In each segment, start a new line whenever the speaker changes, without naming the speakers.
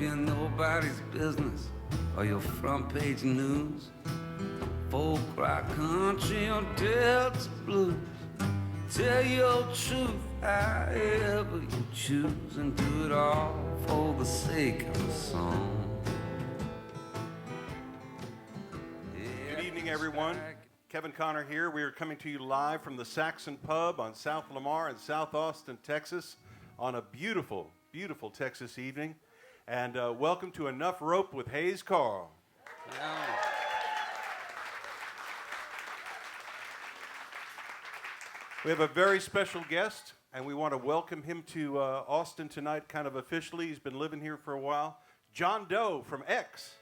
you're nobody's business or your front page news. Folk rock country or Delta blues. Tell your truth however you choose, and do it all for the sake of the song.
Good evening, everyone. Kevin Connor here. We are coming to you live from the Saxon Pub on South Lamar in South Austin, Texas, on a beautiful, beautiful Texas evening. And welcome to Enough Rope with Hayes Carll.
Yeah.
We have a very special guest, and we want to welcome him to Austin tonight kind of officially. He's been living here for a while. John Doe from X.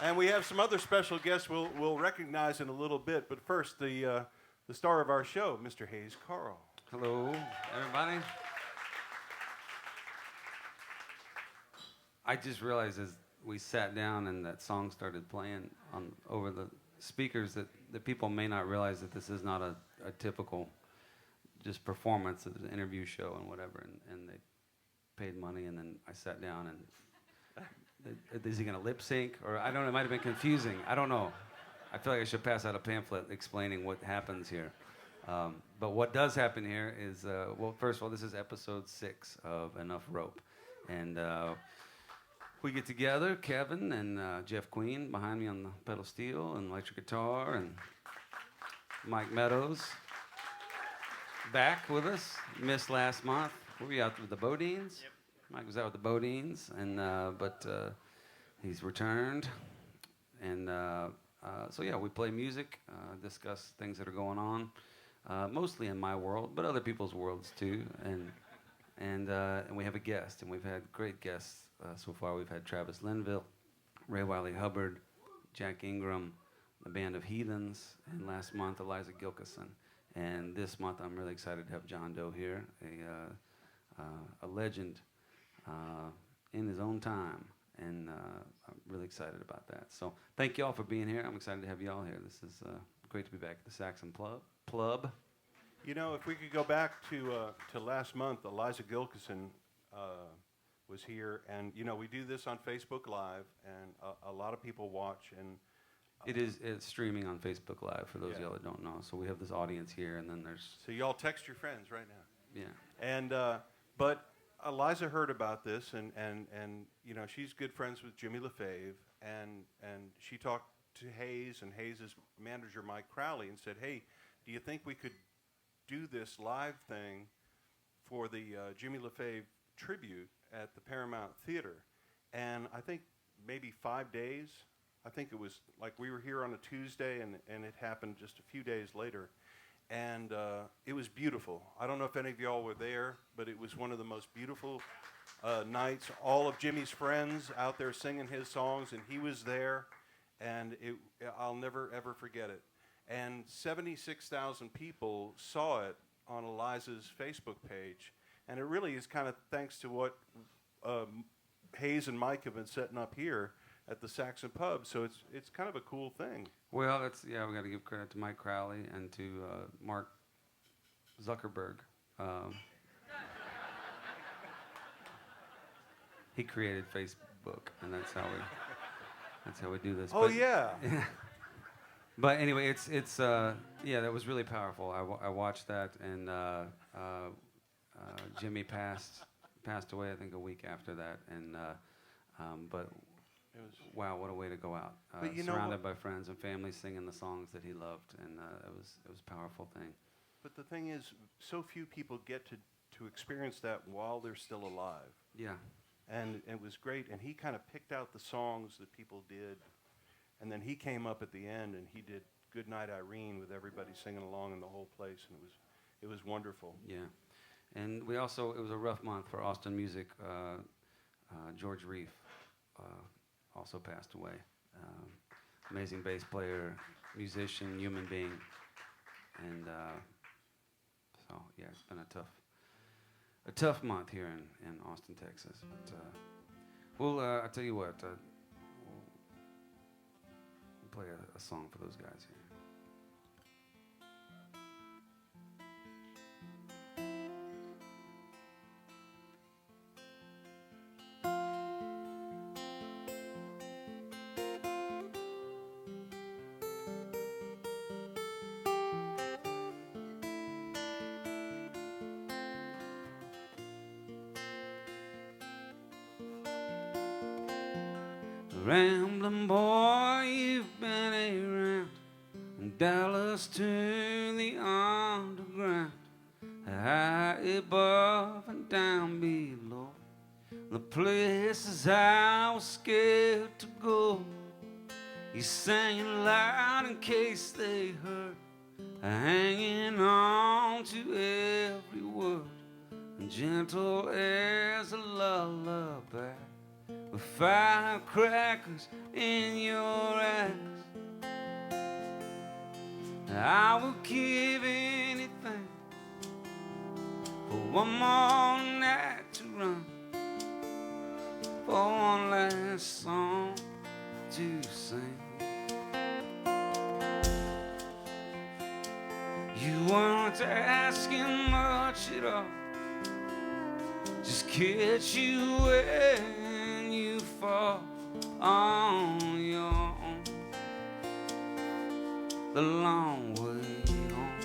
And we have some other special guests we'll recognize in a little bit. But first, the star of our show, Mr. Hayes Carll.
Hello, everybody. I just realized as we sat down and that song started playing over the speakers that people may not realize that this is not a typical just performance. It's an interview show and whatever, and they paid money, and then I sat down and is he going to lip sync? Or I don't know, it might have been confusing. I don't know. I feel like I should pass out a pamphlet explaining what happens here. But what does happen here is, well, first of all, this is episode 6 of Enough Rope. And we get together, Kevin and Jeff Queen behind me on the pedal steel and electric guitar, and Mike Meadows back with us. Missed last month. Were we out with the Bodines? Yep. Mike was out with the Bodines, and but he's returned, and so yeah, we play music, discuss things that are going on, mostly in my world, but other people's worlds too, and we have a guest, and we've had great guests so far. We've had Travis Linville, Ray Wiley Hubbard, Jack Ingram, the Band of Heathens, and last month Eliza Gilkison, and this month I'm really excited to have John Doe here, a legend. In his own time, and I'm really excited about that. So thank you all for being here. I'm excited to have you all here. This is great to be back at the Saxon Plub.
You know, if we could go back to last month, Eliza Gilkison was here, and you know, we do this on Facebook Live, and a lot of people watch. And
it's streaming on Facebook Live for those of y'all that don't know. So we have this audience here, and then there's.
So y'all text your friends right now.
Yeah.
And but. Eliza heard about this, and you know, she's good friends with Jimmy LaFave, and she talked to Hayes and Hayes' manager Mike Crowley and said, hey, do you think we could do this live thing for the Jimmy LaFave tribute at the Paramount Theater? And I think maybe 5 days. I think it was like we were here on a Tuesday, and it happened just a few days later. And it was beautiful. I don't know if any of y'all were there, but it was one of the most beautiful nights. All of Jimmy's friends out there singing his songs, and he was there, and I'll never, ever forget it. And 76,000 people saw it on Eliza's Facebook page, and it really is kind of thanks to what Hayes and Mike have been setting up here at the Saxon Pub, so it's kind of a cool thing.
Well, we got to give credit to Mike Crowley and to Mark Zuckerberg. He created Facebook, and that's how we do this.
Oh, yeah.
But anyway, it's that was really powerful. I watched that, and Jimmy passed away, I think, a week after that, and but. Wow, what a way to go out! Surrounded by friends and family, singing the songs that he loved, and it was a powerful thing.
But the thing is, so few people get to experience that while they're still alive.
Yeah.
And it was great, and he kind of picked out the songs that people did, and then he came up at the end and he did "Good Night Irene" with everybody singing along in the whole place, and it was wonderful.
Yeah, and it was a rough month for Austin music. George Reef. Also passed away. Amazing bass player, musician, human being, and so yeah, it's been a tough month here in Austin, Texas. But I'll tell you what, we'll play a song for those guys here. Rambling boy, you've been around from Dallas to the underground, high above and down below. The places I was scared to go, you sang it loud in case they heard, hanging on to every word, and gentle as a lullaby, with firecrackers in your eyes. I would give anything for one more night to run, for one last song to sing. You weren't asking much at all, just catch you when you fall on your own, the long way home.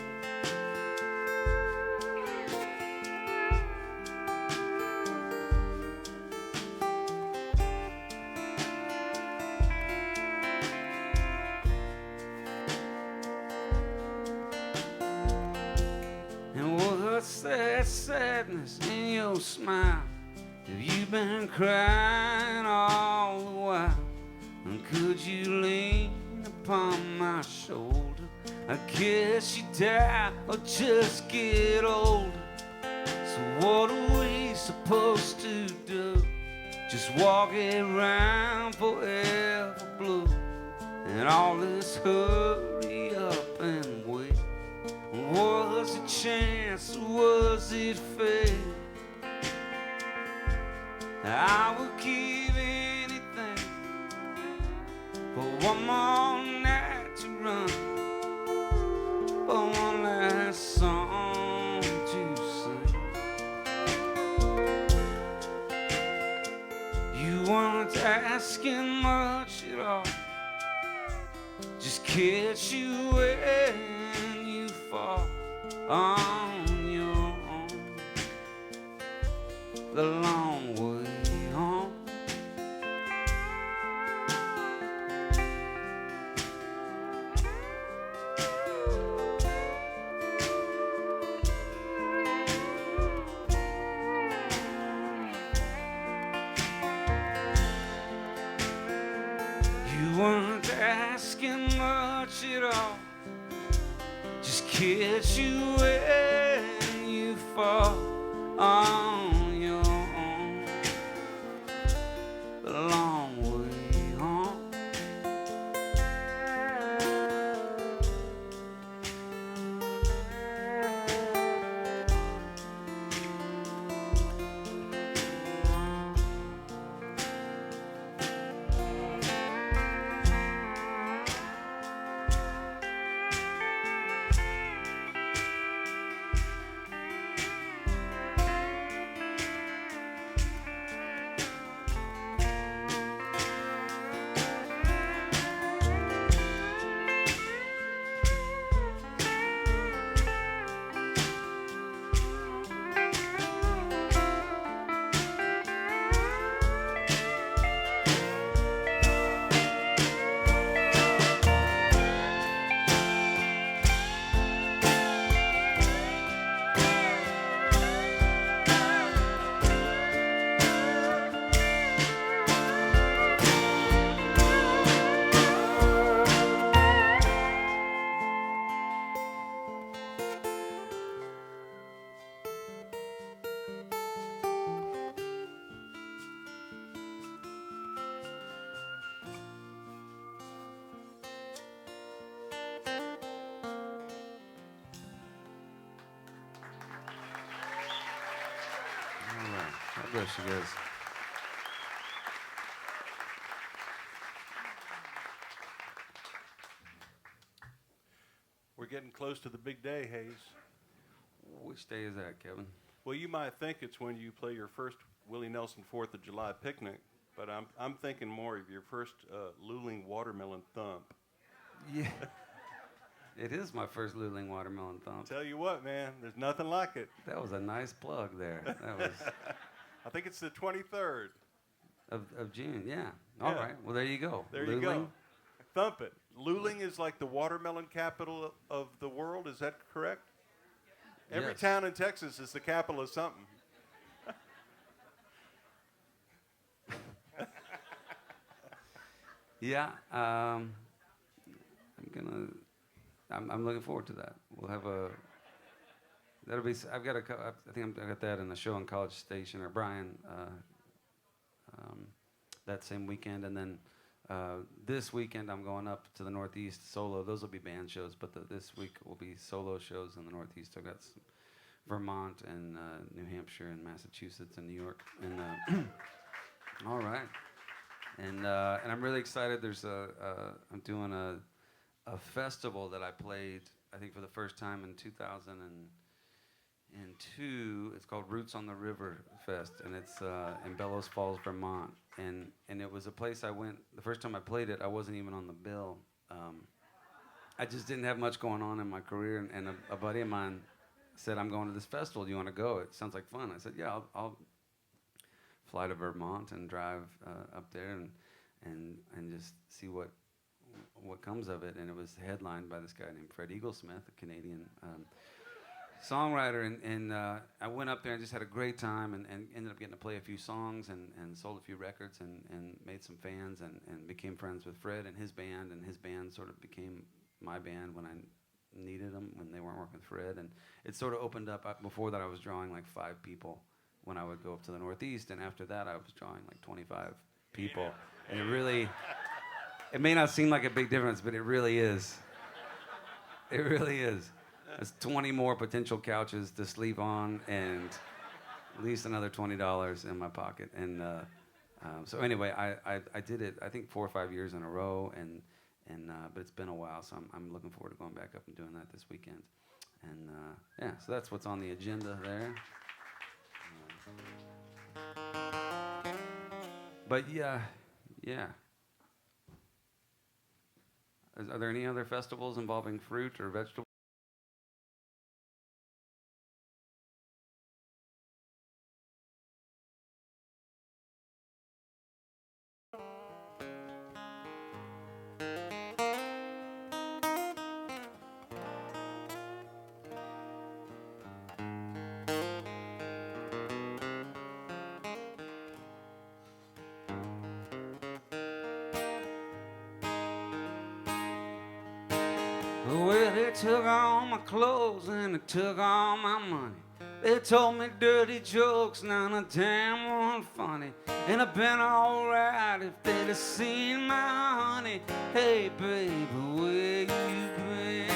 And what's that sadness in your smile? Have you been crying all the while? And could you lean upon my shoulder? I guess you die or just get older. So what are we supposed to do? Just walk around forever blue, and all this hurry up and wait. Was it chance or was it fate? I would give anything for one more night to run, for one last song to sing. You weren't asking much at all, just catch you when you fall on your own, the long way home. You weren't asking much at all, just catch you when you fall on your own, the long way home. All right. God bless you guys.
We're getting close to the big day, Hayes.
Which day is that, Kevin?
Well, you might think it's when you play your first Willie Nelson 4th of July picnic, but I'm thinking more of your first Luling Watermelon Thump.
Yeah. It is my first Luling Watermelon Thump.
Tell you what, man, there's nothing like it.
That was a nice plug there. That was.
I think it's the 23rd.
of June. Yeah. All
Yeah.
right. Well, there you go.
There you go. Thump it. Luling is like the watermelon capital of the world. Is that correct? Every
Yes.
town in Texas is the capital of something.
Yeah. I'm looking forward to that. We'll have a. That'll be. I've got a. I think I got that in a show in College Station or Bryan. That same weekend, and then this weekend I'm going up to the Northeast solo. Those will be band shows, but this week will be solo shows in the Northeast. I've got Vermont and New Hampshire and Massachusetts and New York. And all right, and I'm really excited. I'm doing a festival that I played, I think, for the first time in 2002. It's called Roots on the River Fest, and it's in Bellows Falls, Vermont. And it was a place I went, the first time I played it, I wasn't even on the bill. I just didn't have much going on in my career, and a buddy of mine said, I'm going to this festival, do you want to go? It sounds like fun. I said, yeah, I'll fly to Vermont and drive up there and just see what comes of it. And it was headlined by this guy named Fred Eaglesmith, a Canadian songwriter, and I went up there and just had a great time and ended up getting to play a few songs and sold a few records and made some fans and became friends with Fred and his band sort of became my band when I needed them when they weren't working with Fred, and it sort of opened up. Before that I was drawing like 5 people when I would go up to the Northeast, and after that I was drawing like 25 people. And it may not seem like a big difference, but it really is. It really is. There's 20 more potential couches to sleep on, and at least another $20 in my pocket. And so anyway, I did it, I think 4 or 5 years in a row, but it's been a while, so I'm looking forward to going back up and doing that this weekend. And yeah, so that's what's on the agenda there. But yeah. Are there any other festivals involving fruit or vegetables? Well, they took all my clothes and they took all my money. They told me dirty jokes, none of them weren't funny. And I'd been alright if they'd have seen my honey. Hey, baby, where you been?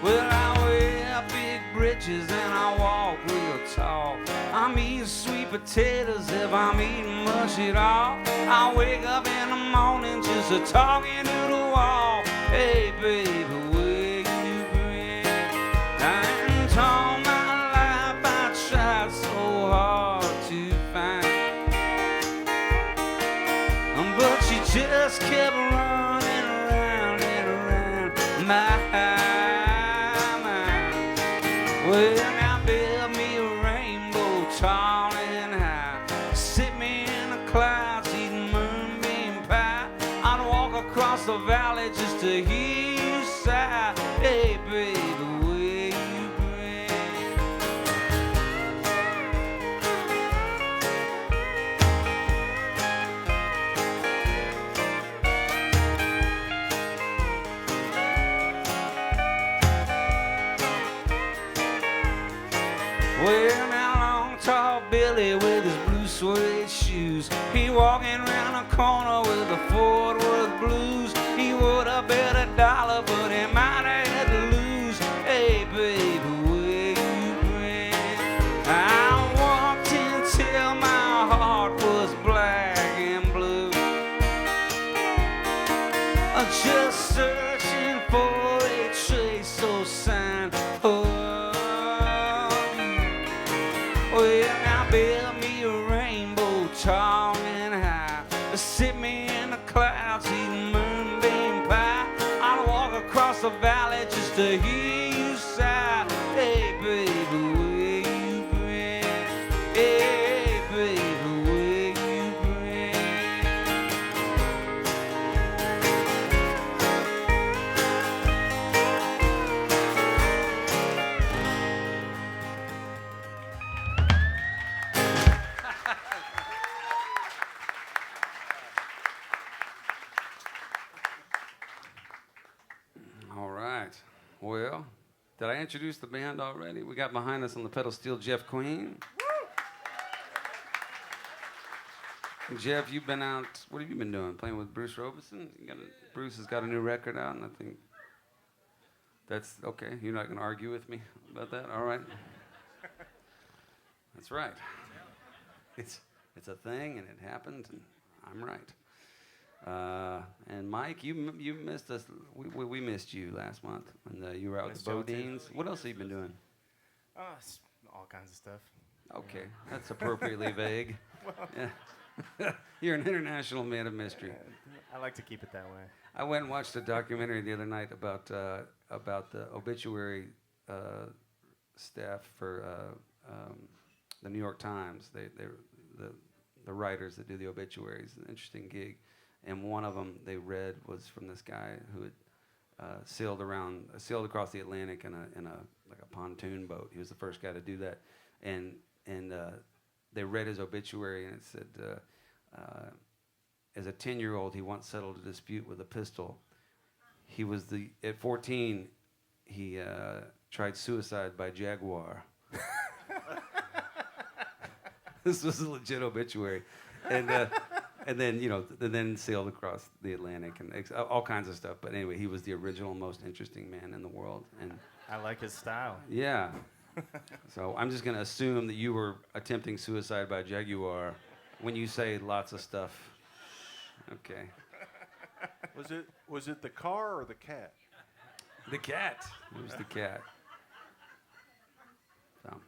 Well, I wear big britches and I walk real tall. I'm eating sweet potatoes if I'm eating much at all. I wake up in the morning just a talking to the wall. Hey, baby, where you been? And all my life I tried so hard to find, but she just kept running around and around my mind. Well, now build me a rainbow tall and high, sit me in the clouds eating moonbeam pie. I'd walk across the valley just to hear you sigh. Hey, baby, where you been? Well, now long tall Billy with his blue suede shoes, he walking around the corner with the Fort Worth blues. He would have bet $1, but he might have had to lose. Hey, baby, where you been? I walked in till my heart was black and blue, just searching for a trace or sign of you. Well, now build me a rainbow tall and high, sit me in the clouds eating moonbeam pie. I'd walk across the valley just to hear you sigh. Hey, baby, where you been? Hey, baby, where you been? Well, did I introduce the band already? We got behind us on the pedal steel Jeff Queen. Jeff, you've been out. What have you been doing? Playing with Bruce Robeson? Bruce has got a new record out, and I think that's okay. You're not going to argue with me about that? All right. That's right. It's a thing, and it happened, and I'm right. And Mike, you missed us. We missed you last month when you were out with the Bodines. What else have you been doing?
It's all kinds of stuff.
Okay, that's appropriately vague. Yeah. You're an international man of mystery.
I like to keep it that way.
I went and watched a documentary the other night about the obituary staff for the New York Times. The writers that do the obituaries. An interesting gig, and one of them they read was from this guy who had sailed across the Atlantic in a pontoon boat. He was the first guy to do that, and they read his obituary, and it said, as a 10-year-old, he once settled a dispute with a pistol. At 14, he tried suicide by Jaguar. This was a legit obituary, and then sailed across the Atlantic and all kinds of stuff. But anyway, he was the original, most interesting man in the world, and
I like his style.
yeah. So I'm just going to assume that you were attempting suicide by Jaguar when you say lots of stuff. Okay.
Was it the car or the cat?
The cat. It was the cat. So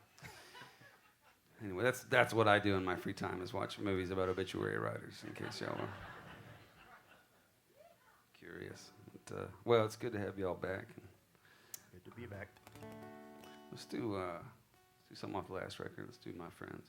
anyway, that's what I do in my free time is watch movies about obituary writers, in case y'all are curious. But, well, it's good to have y'all back.
Good to be back.
Let's do something off the last record. Let's do My Friends.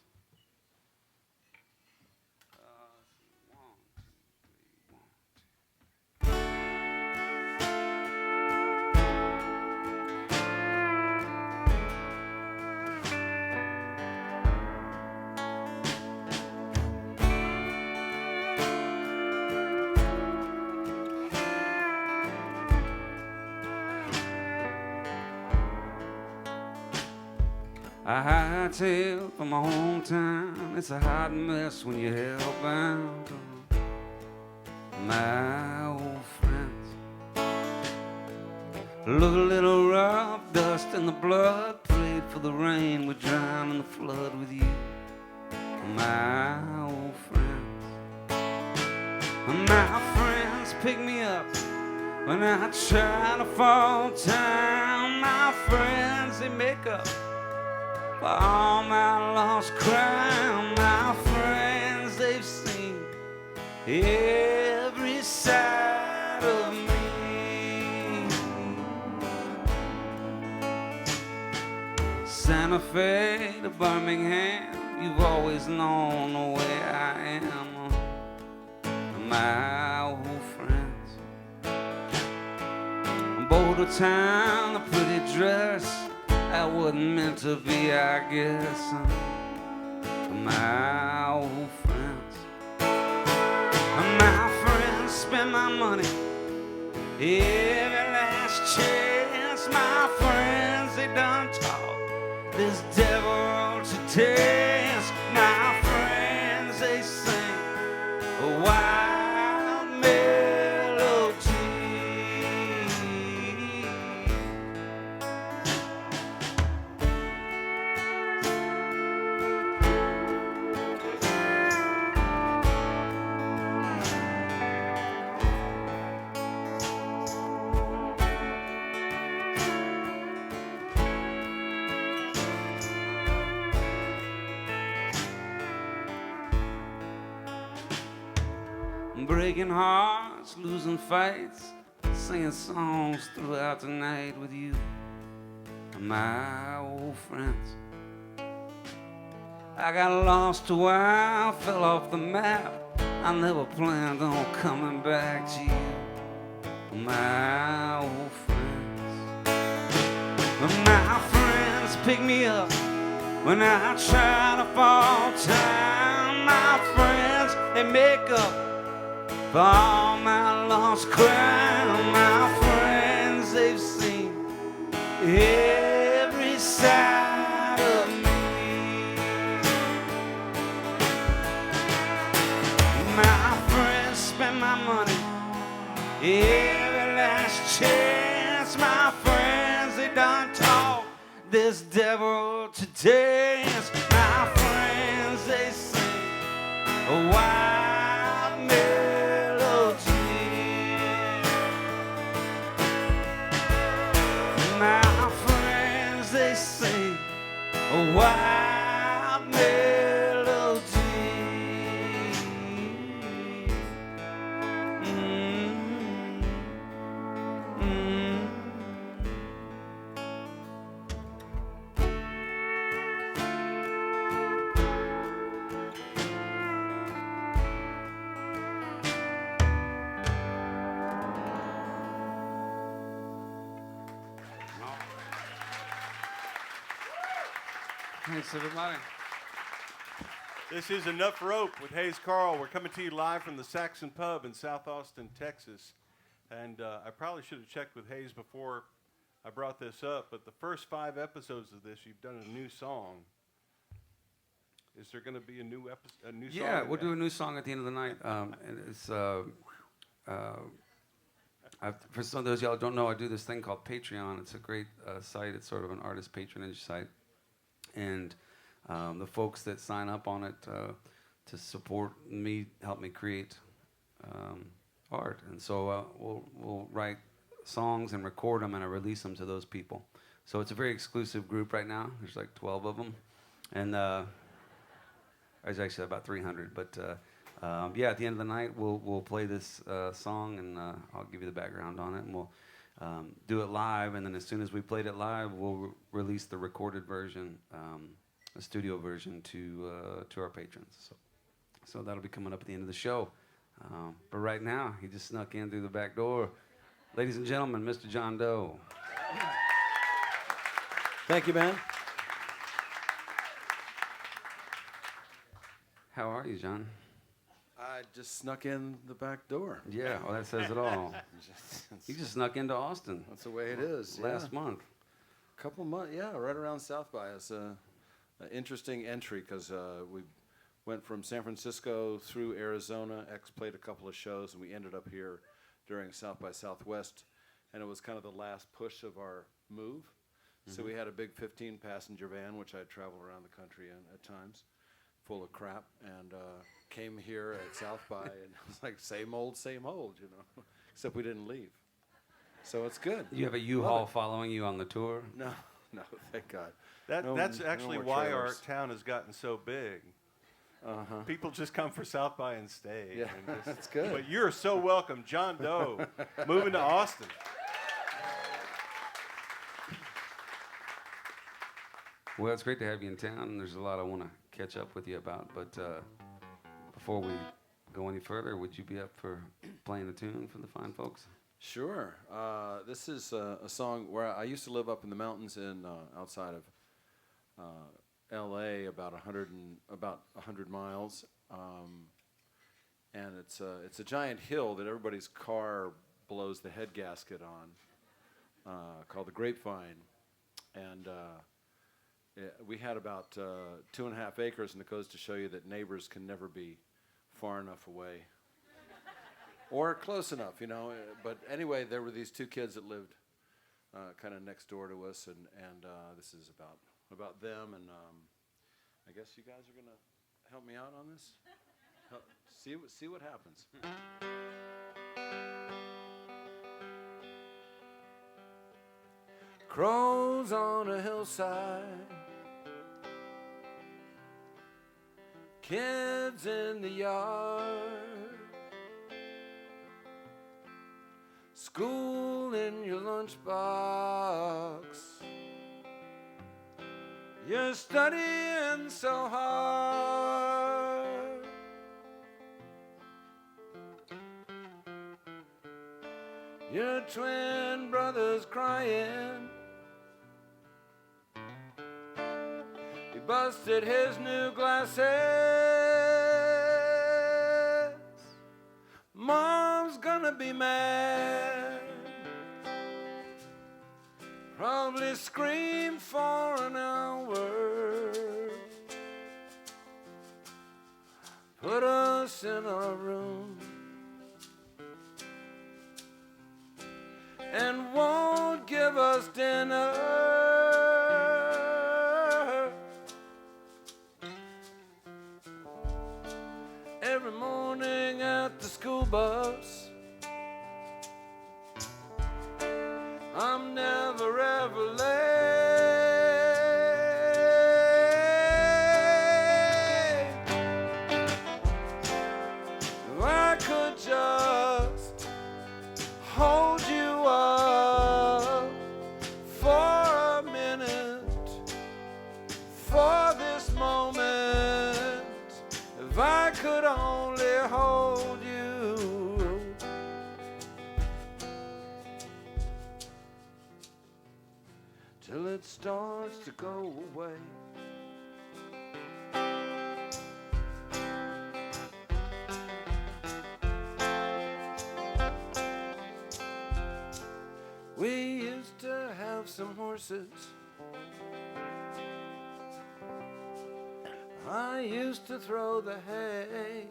I hightail from my hometown. It's a hot mess when you're hellbound. My old friends look a little rough, dust in the blood. Prayed for the rain, we drown in the flood with you. My old friends, my friends pick me up when I try to fall down. My friends, they make up for all my lost ground. My friends, they've seen every side of me. Santa Fe to Birmingham, you've always known the way I am. My old friends, Boulder Town, a pretty dress that wasn't meant to be, I guess. My old friends, my friends spend my money every last chance. My friends, they done taught this devil to dance. My friends, they sing a wild melody. Breaking hearts, losing fights, singing songs throughout the night with you, my old friends. I got lost a while, fell off the map. I never planned on coming back to you, my old friends. My friends pick me up when I try to fall down. My friends, they make up for all my lost ground. My friends, they've seen every side of me. My friends spend my money every last chance. My friends, they done taught this devil to dance. My friends, they sing a wild melody. My friends, they sing a wild melody. Thanks, everybody.
This is Enough Rope with Hayes Carll. We're coming to you live from the Saxon Pub in South Austin, Texas. And I probably should have checked with Hayes before I brought this up, but the first 5 episodes of this, you've done a new song. Is there going to be a new song?
Yeah, we'll do a new song at the end of the night. And it's for some of those y'all don't know, I do this thing called Patreon. It's a great site. It's sort of an artist patronage site. And the folks that sign up on it to support me, help me create art. And so we'll write songs and record them, and I release them to those people. So it's a very exclusive group right now. There's like 12 of them. And there's actually about 300. But yeah, at the end of the night, we'll play this song, and I'll give you the background on it. And we'll do it live, and then as soon as we played it live, we'll release the recorded version, the studio version, to our patrons. So that'll be coming up at the end of the show. But right now, he just snuck in through the back door. Ladies and gentlemen, Mr. John Doe.
Thank you, man.
How are you, John?
I just snuck in the back door.
Yeah, well, that says it all. You just snuck into Austin.
That's the way it is.
Last month.
Couple months, yeah, right around South by. It's an interesting entry because we went from San Francisco through Arizona. X played a couple of shows, and we ended up here during South by Southwest, and it was kind of the last push of our move. Mm-hmm. So we had a big 15-passenger van, which I travel around the country in at times, full of crap, and came here at South by, and it was like same old, you know, except we didn't leave. So it's good.
You have a U-Haul following you on the tour?
No, thank God.
That's actually why our
trailers.
town has gotten so big.
Uh-huh.
People just come for South by and stay.
Yeah,
and just,
that's good.
But you're so welcome. John Doe, moving to Austin.
Well, it's great to have you in town. There's a lot I want to catch up with you about, but before we go any further, would you be up for playing a tune for the fine folks?
Sure. This is a song where I used to live up in the mountains in outside of L.A. about 100 miles, and it's a giant hill that everybody's car blows the head gasket on, called the Grapevine, and we had about 2.5 acres, and it goes to show you that neighbors can never be far enough away. Or close enough, you know. But anyway, there were these 2 kids that lived kind of next door to us, and this is about them. And I guess you guys are gonna help me out on this. See what happens. Crows on a hillside, kids in the yard. School in your lunchbox. You're studying so hard. Your twin brother's crying. He busted his new glasses. Mom's gonna be mad. probably scream for an hour, put us in a room, and won't give us dinner. Every morning at the school bus, I'm never ever late. If I could just hold you up for a minute, for this moment, if I could only hold you till it starts to go away. We used to have some horses. I used to throw the hay.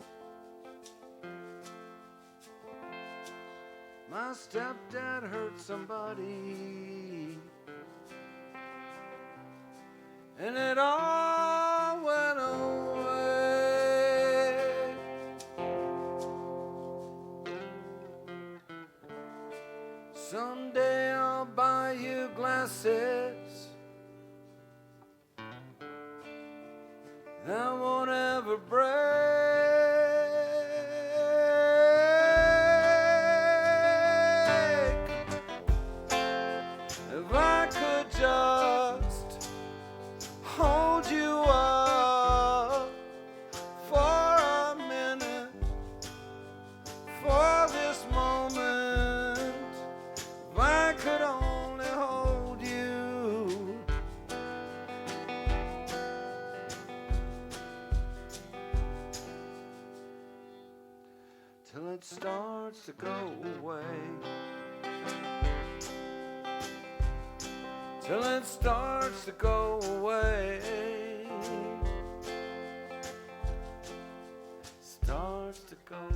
My stepdad hurt somebody, and it all went away. Someday I'll buy you glasses that won't ever break. If I could just hold you up for a minute, for this moment, if I could only hold you till it starts to go away, till it starts to go away, starts to go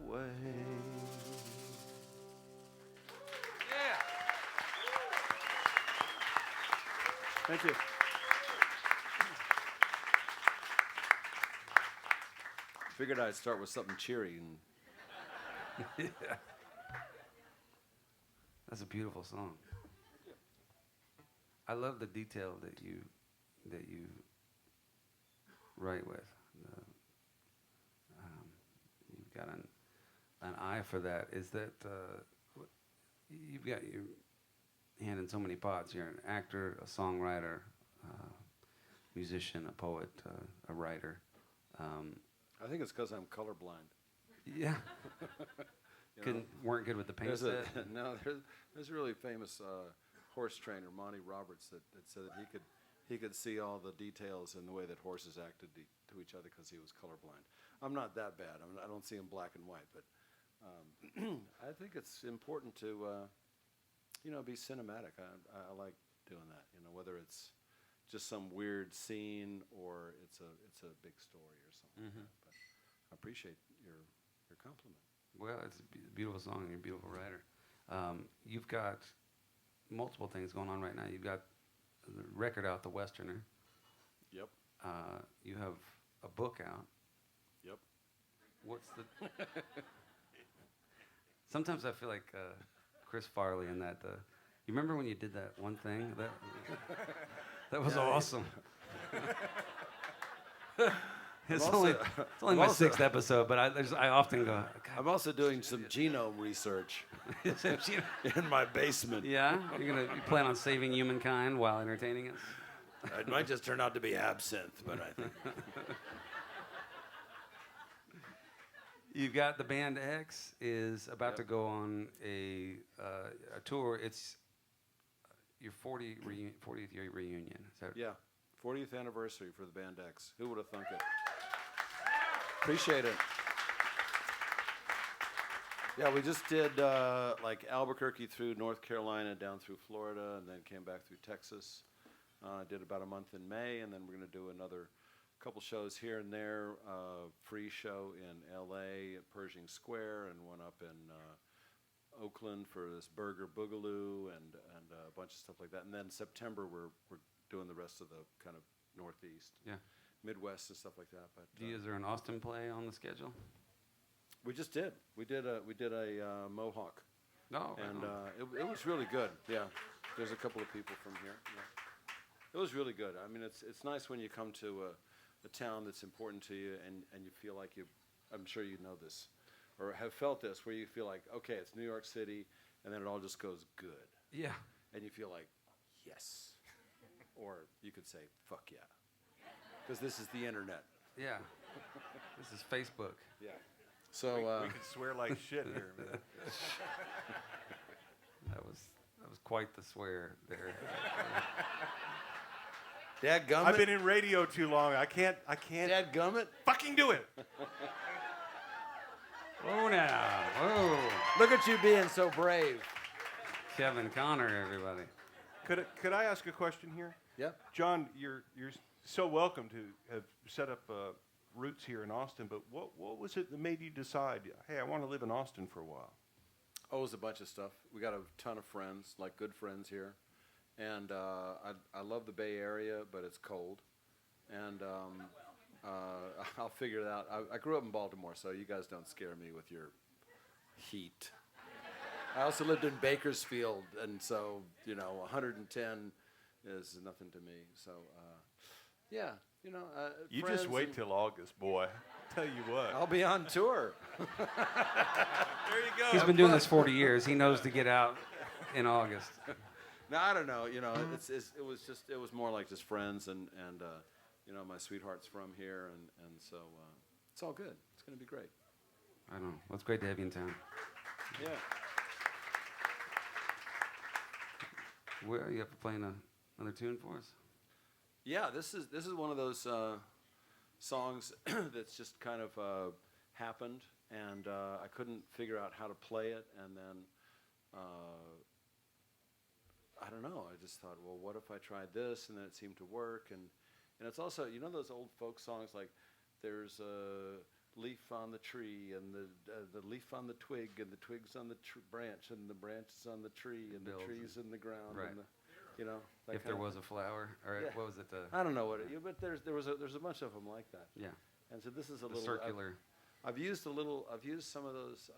away.
Yeah.
Thank you. Figured I'd start with something cheery, and
Yeah. That's a beautiful song. I love the detail that you write with. You've got an eye for that. Is that you've got your hand in so many pots? You're an actor, a songwriter, musician, a poet, a writer.
I think it's because I'm colorblind.
Yeah.
You know?
Weren't good with the paint
There's
set.
there's a really famous horse trainer, Monty Roberts, that said that he could see all the details in the way that horses acted to each other because he was colorblind. I'm not that bad. I don't see them black and white, but I think it's important to be cinematic. I like doing that. Whether it's just some weird scene or it's a big story or something. Like that. But I appreciate your compliment.
Well, it's a beautiful song. You're a beautiful writer. You've got multiple things going on right now. You've got the record out, The Westerner.
Yep.
You have a book out.
Yep.
What's the? Sometimes I feel like Chris Farley in that. You remember when you did that one thing that was awesome. It's only my sixth episode, but I often go.
I'm also doing some genome research in my basement.
Yeah, you plan on saving humankind while entertaining us.
It might just turn out to be absinthe, but I think.
You've got the band X is about to go on a tour. It's your 40th year reunion. Is that
Yeah, 40th anniversary for the band X. Who would have thunk it? Appreciate it. Yeah, we just did like Albuquerque through North Carolina, down through Florida, and then came back through Texas. Did about a month in May, and then we're going to do another couple shows here and there. Free show in L.A. at Pershing Square, and one up in Oakland for this Burger Boogaloo, and a bunch of stuff like that. And then September we're doing the rest of the kind of Northeast,
Yeah.
Midwest, and stuff like that. But
Is there an Austin play on the schedule?
we just did. We did a Mohawk.
No.
And it was really good. Yeah, there's a couple of people from here. Yeah. It was really good. I mean, it's nice when you come to a town that's important to you, and you feel like I'm sure you know this, or have felt this, where you feel like, okay, it's New York City, and then it all just goes good,
Yeah.
and you feel like, yes, or you could say, fuck yeah, because this is the internet.
Yeah. This is Facebook.
Yeah. So
we could swear like shit here, man.
That was quite the swear there.
Dadgummit.
I've been in radio too long. I can't
Dadgummit.
fucking do it.
Whoa now. Whoa.
Look at you being so brave.
Kevin Connor, everybody.
Could I ask a question here?
Yep.
John, you're so welcome to have set up roots here in Austin, but what was it that made you decide, hey, I want to live in Austin for a while?
Oh, it was a bunch of stuff. We got a ton of friends, like good friends here. And I love the Bay Area, but it's cold. And I'll figure it out. I grew up in Baltimore, so you guys don't scare me with your heat. I also lived in Bakersfield, and so, 110 is nothing to me. So, yeah,
You
friends
just wait
and-
till August, boy. Tell you what.
I'll be on tour.
There you go.
He's been doing this 40 years. He knows to get out in August.
No, I don't know. It was more like just friends, and my sweetheart's from here, and so it's all good. It's gonna be great.
I don't know. Well, it's great to have you in town.
Yeah.
Where you have to play another tune for us?
Yeah, this is one of those songs that's just kind of happened, and I couldn't figure out how to play it, and then I don't know. I just thought, well, what if I tried this, and then it seemed to work, and it's also, those old folk songs like there's a leaf on the tree, and the leaf on the twig, and the twig's on the branch, and the branch is on the tree, and the
Builds
tree's in the ground,
right.
and that
If there
kind of
was a flower, or
Yeah.
what was it?
I don't know what it, but there's a bunch of them like that.
Yeah,
And so this is a
the
little
circular.
I've used some of those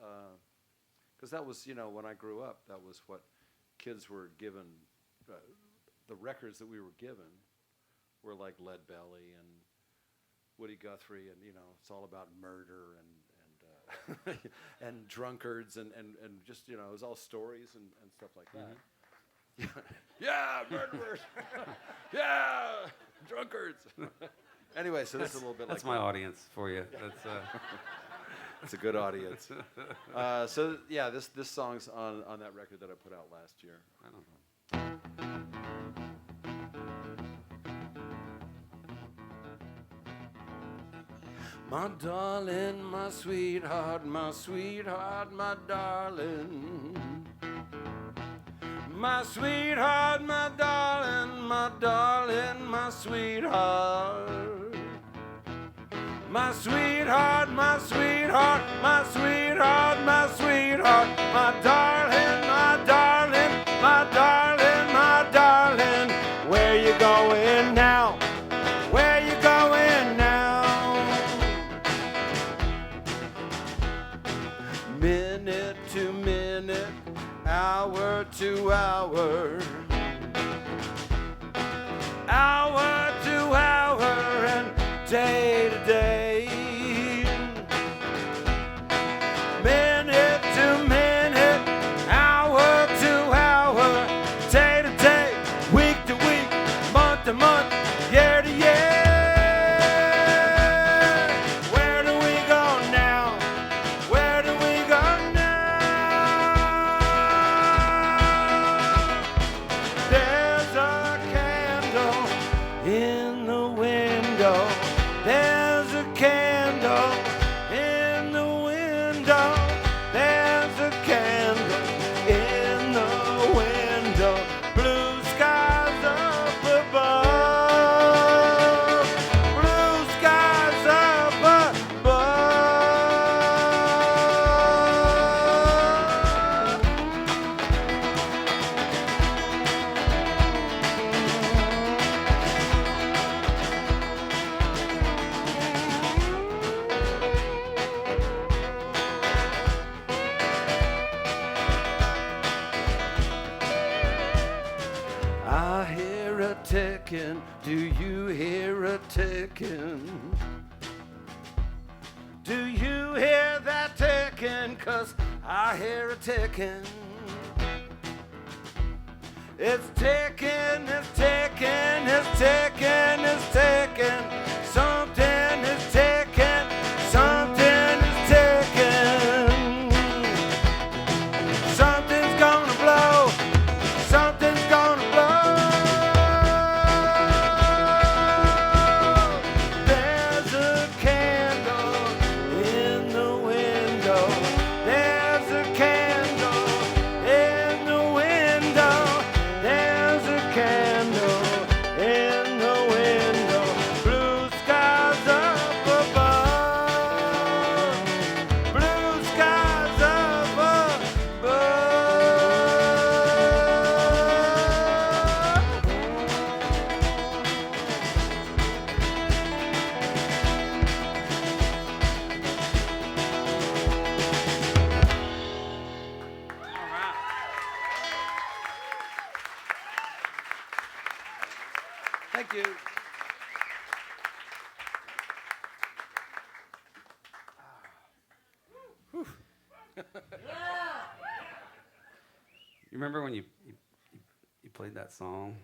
because that was when I grew up, that was what kids were given. The records that we were given were like Lead Belly and Woody Guthrie, and it's all about murder and and drunkards and just it was all stories and stuff like that. Yeah, murderers. Yeah, drunkards. Anyway, so this is a little bit
That's
like
my
that.
audience for you. That's
It's a good audience. So yeah, this song's on that record that I put out last year.
I don't know.
My darling, my sweetheart, my sweetheart, my darling. My sweetheart, my darling, my darling, my sweetheart. My sweetheart, my sweetheart, my sweetheart, my sweetheart, my darling, my darling, my darling, my darling. Where you going now? Where you going now? Minute to minute, hour to hour, hour to hour, and day to day. Minute to minute, hour to hour, day to day, week to week, month to month, year to year. Where do we go now? Where do we go now? There's a candle in the window. There's ticking? Do you hear a ticking? Do you hear that ticking? 'Cause I hear a ticking. It's ticking, it's ticking, it's ticking, it's ticking. Something is ticking, something is ticking. Something's gonna blow, something's gonna blow. There's a candle in the window. There's a candle in the window. There's a candle in the window. Blue skies up above. Blue skies up above. Thank you.
You remember when you played that song?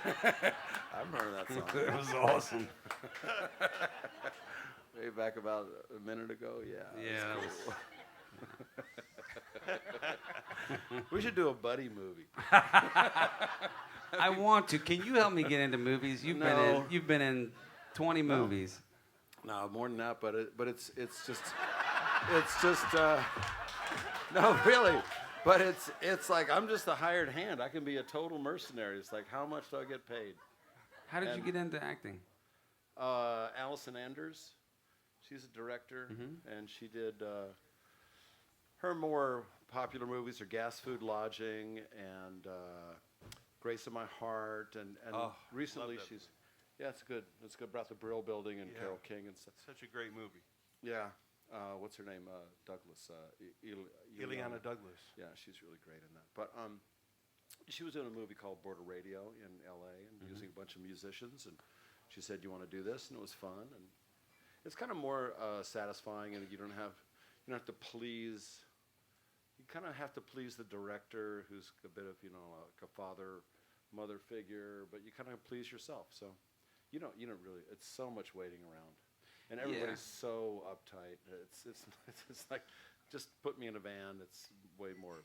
I remember that song.
It was awesome.
Way back about a minute ago, yeah.
Yeah, that was.
We should do a buddy movie.
I want to. Can you help me get into movies?
No.
You've been in 20 movies.
No, more than that, but it's just no, really. But it's like I'm just a hired hand. I can be a total mercenary. It's like, how much do I get paid?
How did you
And-
get into acting?
Allison Anders, she's a director, and she did her more popular movies are Gas Food Lodging and Grace of My Heart, and
Oh,
recently
love that.
she's it's good. It's good about the Brill Building and
Yeah.
Carole King and stuff.
Such a great movie.
Yeah. What's her name? Douglas.
Ileana Douglas.
Yeah, she's really great in that. But she was in a movie called Border Radio in L.A. and using a bunch of musicians. And she said, "You want to do this?" And it was fun. And it's kind of more satisfying, and you don't have to please. You kind of have to please the director, who's a bit of like a mother figure, but you kind of please yourself. So you don't really. It's so much waiting around. And everybody's so uptight. It's like, just put me in a van. It's way more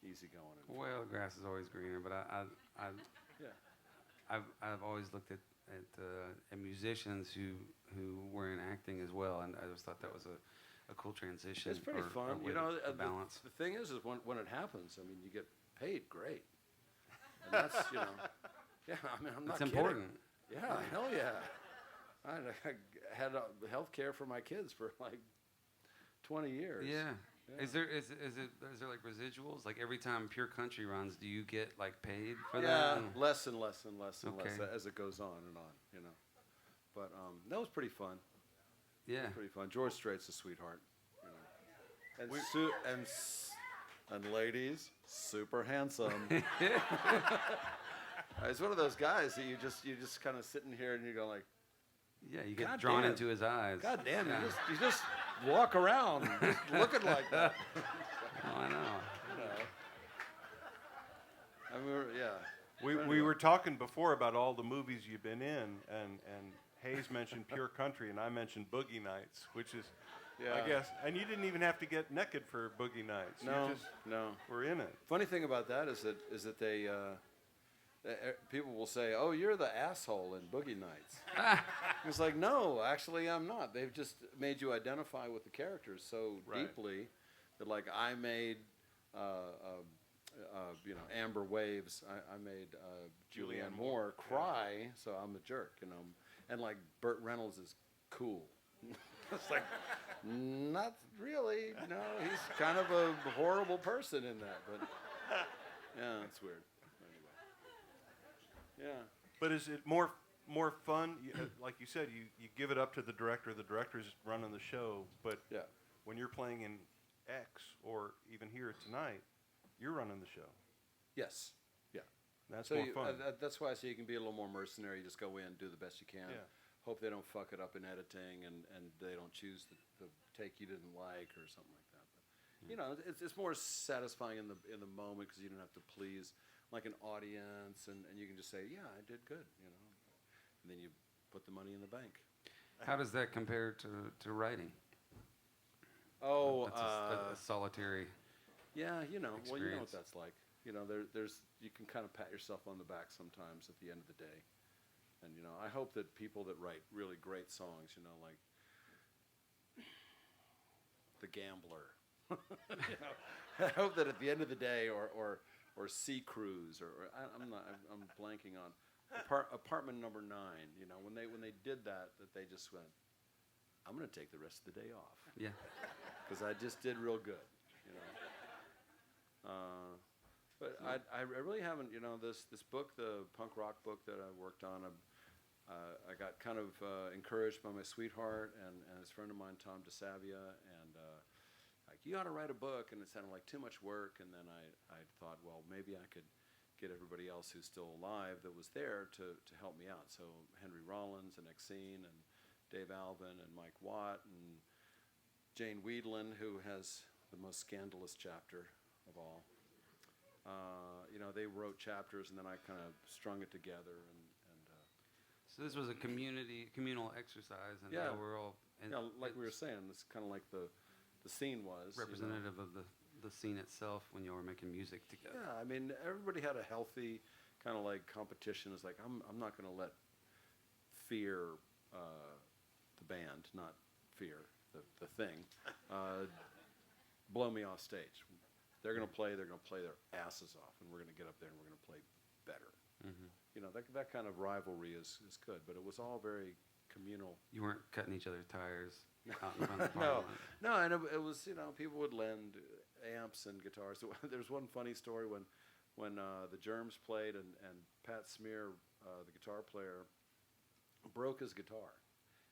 easy going.
Well, the grass is always greener, but I've always looked at musicians who were in acting as well, and I just thought that was a cool transition.
It's pretty
or
fun.
a way to balance.
The thing is when it happens, I mean, you get paid great. And that's, yeah, I mean, I'm not
It's
kidding.
important.
Yeah, hell yeah. I had health care for my kids for like 20 years.
Yeah.
Yeah.
Is there like residuals? Like every time Pure Country runs, do you get like paid for
Yeah,
that?
less and less and less and less
Okay.
as it goes on. But that was pretty fun.
Yeah.
Pretty fun. George Strait's a sweetheart. And and ladies, super handsome. He's one of those guys that you just kind of sitting here and you go like,
Yeah, you get
God
drawn
damn.
into his eyes.
God damn,
Yeah.
you just walk around just looking like that.
Oh, I know.
I mean, yeah.
We were talking before about all the movies you've been in, and Hayes mentioned Pure Country, and I mentioned Boogie Nights, which is,
Yeah.
I guess, and you didn't even have to get naked for Boogie Nights.
No,
You just
no.
were in it.
Funny thing about that is that they people will say, "Oh, you're the asshole in Boogie Nights." It's like, no, actually, I'm not. They've just made you identify with the characters so
Right.
deeply that, like, I made, Amber Waves. I made Julianne Moore cry, so I'm a jerk, And like Burt Reynolds is cool. It's like, not really. He's kind of a horrible person in that, but yeah, it's weird. Yeah.
But is it more fun? Like you said, you give it up to the director. The director's running the show. But
Yeah.
when you're playing in X or even here tonight, you're running the show.
Yes. Yeah.
That's
So
more fun.
that's why I say you can be a little more mercenary. You just go in, do the best you can.
Yeah.
Hope they don't fuck it up in editing and they don't choose the take you didn't like or something like that. But, you know, it's more satisfying in the moment because you don't have to please like an audience and you can just say, yeah, I did good, you know. And then you put the money in the bank.
How does that compare to writing?
Oh,
That's a solitary.
yeah, you know, well, you know what
experience.
that's like. You know, there's you can kind of pat yourself on the back sometimes at the end of the day. And, you know, I hope that people that write really great songs, you know, like The Gambler, you know, I hope that at the end of the day, or Sea Cruise, or I'm blanking on Apartment Number 9. You know, when they did that they just went, I'm gonna take the rest of the day off
Yeah.
because I just did real good, you know. But I really haven't, you know, this book, the punk rock book that I worked on. I got kind of encouraged by my sweetheart and his friend of mine, Tom DeSavia, and like, you ought to write a book, and it sounded like too much work. And then I thought, well, maybe I could get everybody else who's still alive that was there to help me out. So Henry Rollins and Exene and Dave Alvin and Mike Watt and Jane Weedland, who has the most scandalous chapter of all. You know, they wrote chapters, and then I kind of strung it together.
So this was a communal exercise, and
Yeah.
overall, and
Yeah, like we were
it's
saying, it's kind of like the scene was.
representative of the scene itself when you were making music together.
Yeah, I mean, everybody had a healthy kind of like competition. It's like, I'm not going to let fear, the band, not fear, the thing, blow me off stage. They're going to play their asses off, and we're going to get up there and we're going to play better.
Mm-hmm.
You know, that kind of rivalry is good, but it was all very communal.
You weren't cutting each other's tires out in front of the
No,
parking lot.
no, and it was, you know, people would lend amps and guitars. There's one funny story when the Germs played and Pat Smear, the guitar player, broke his guitar.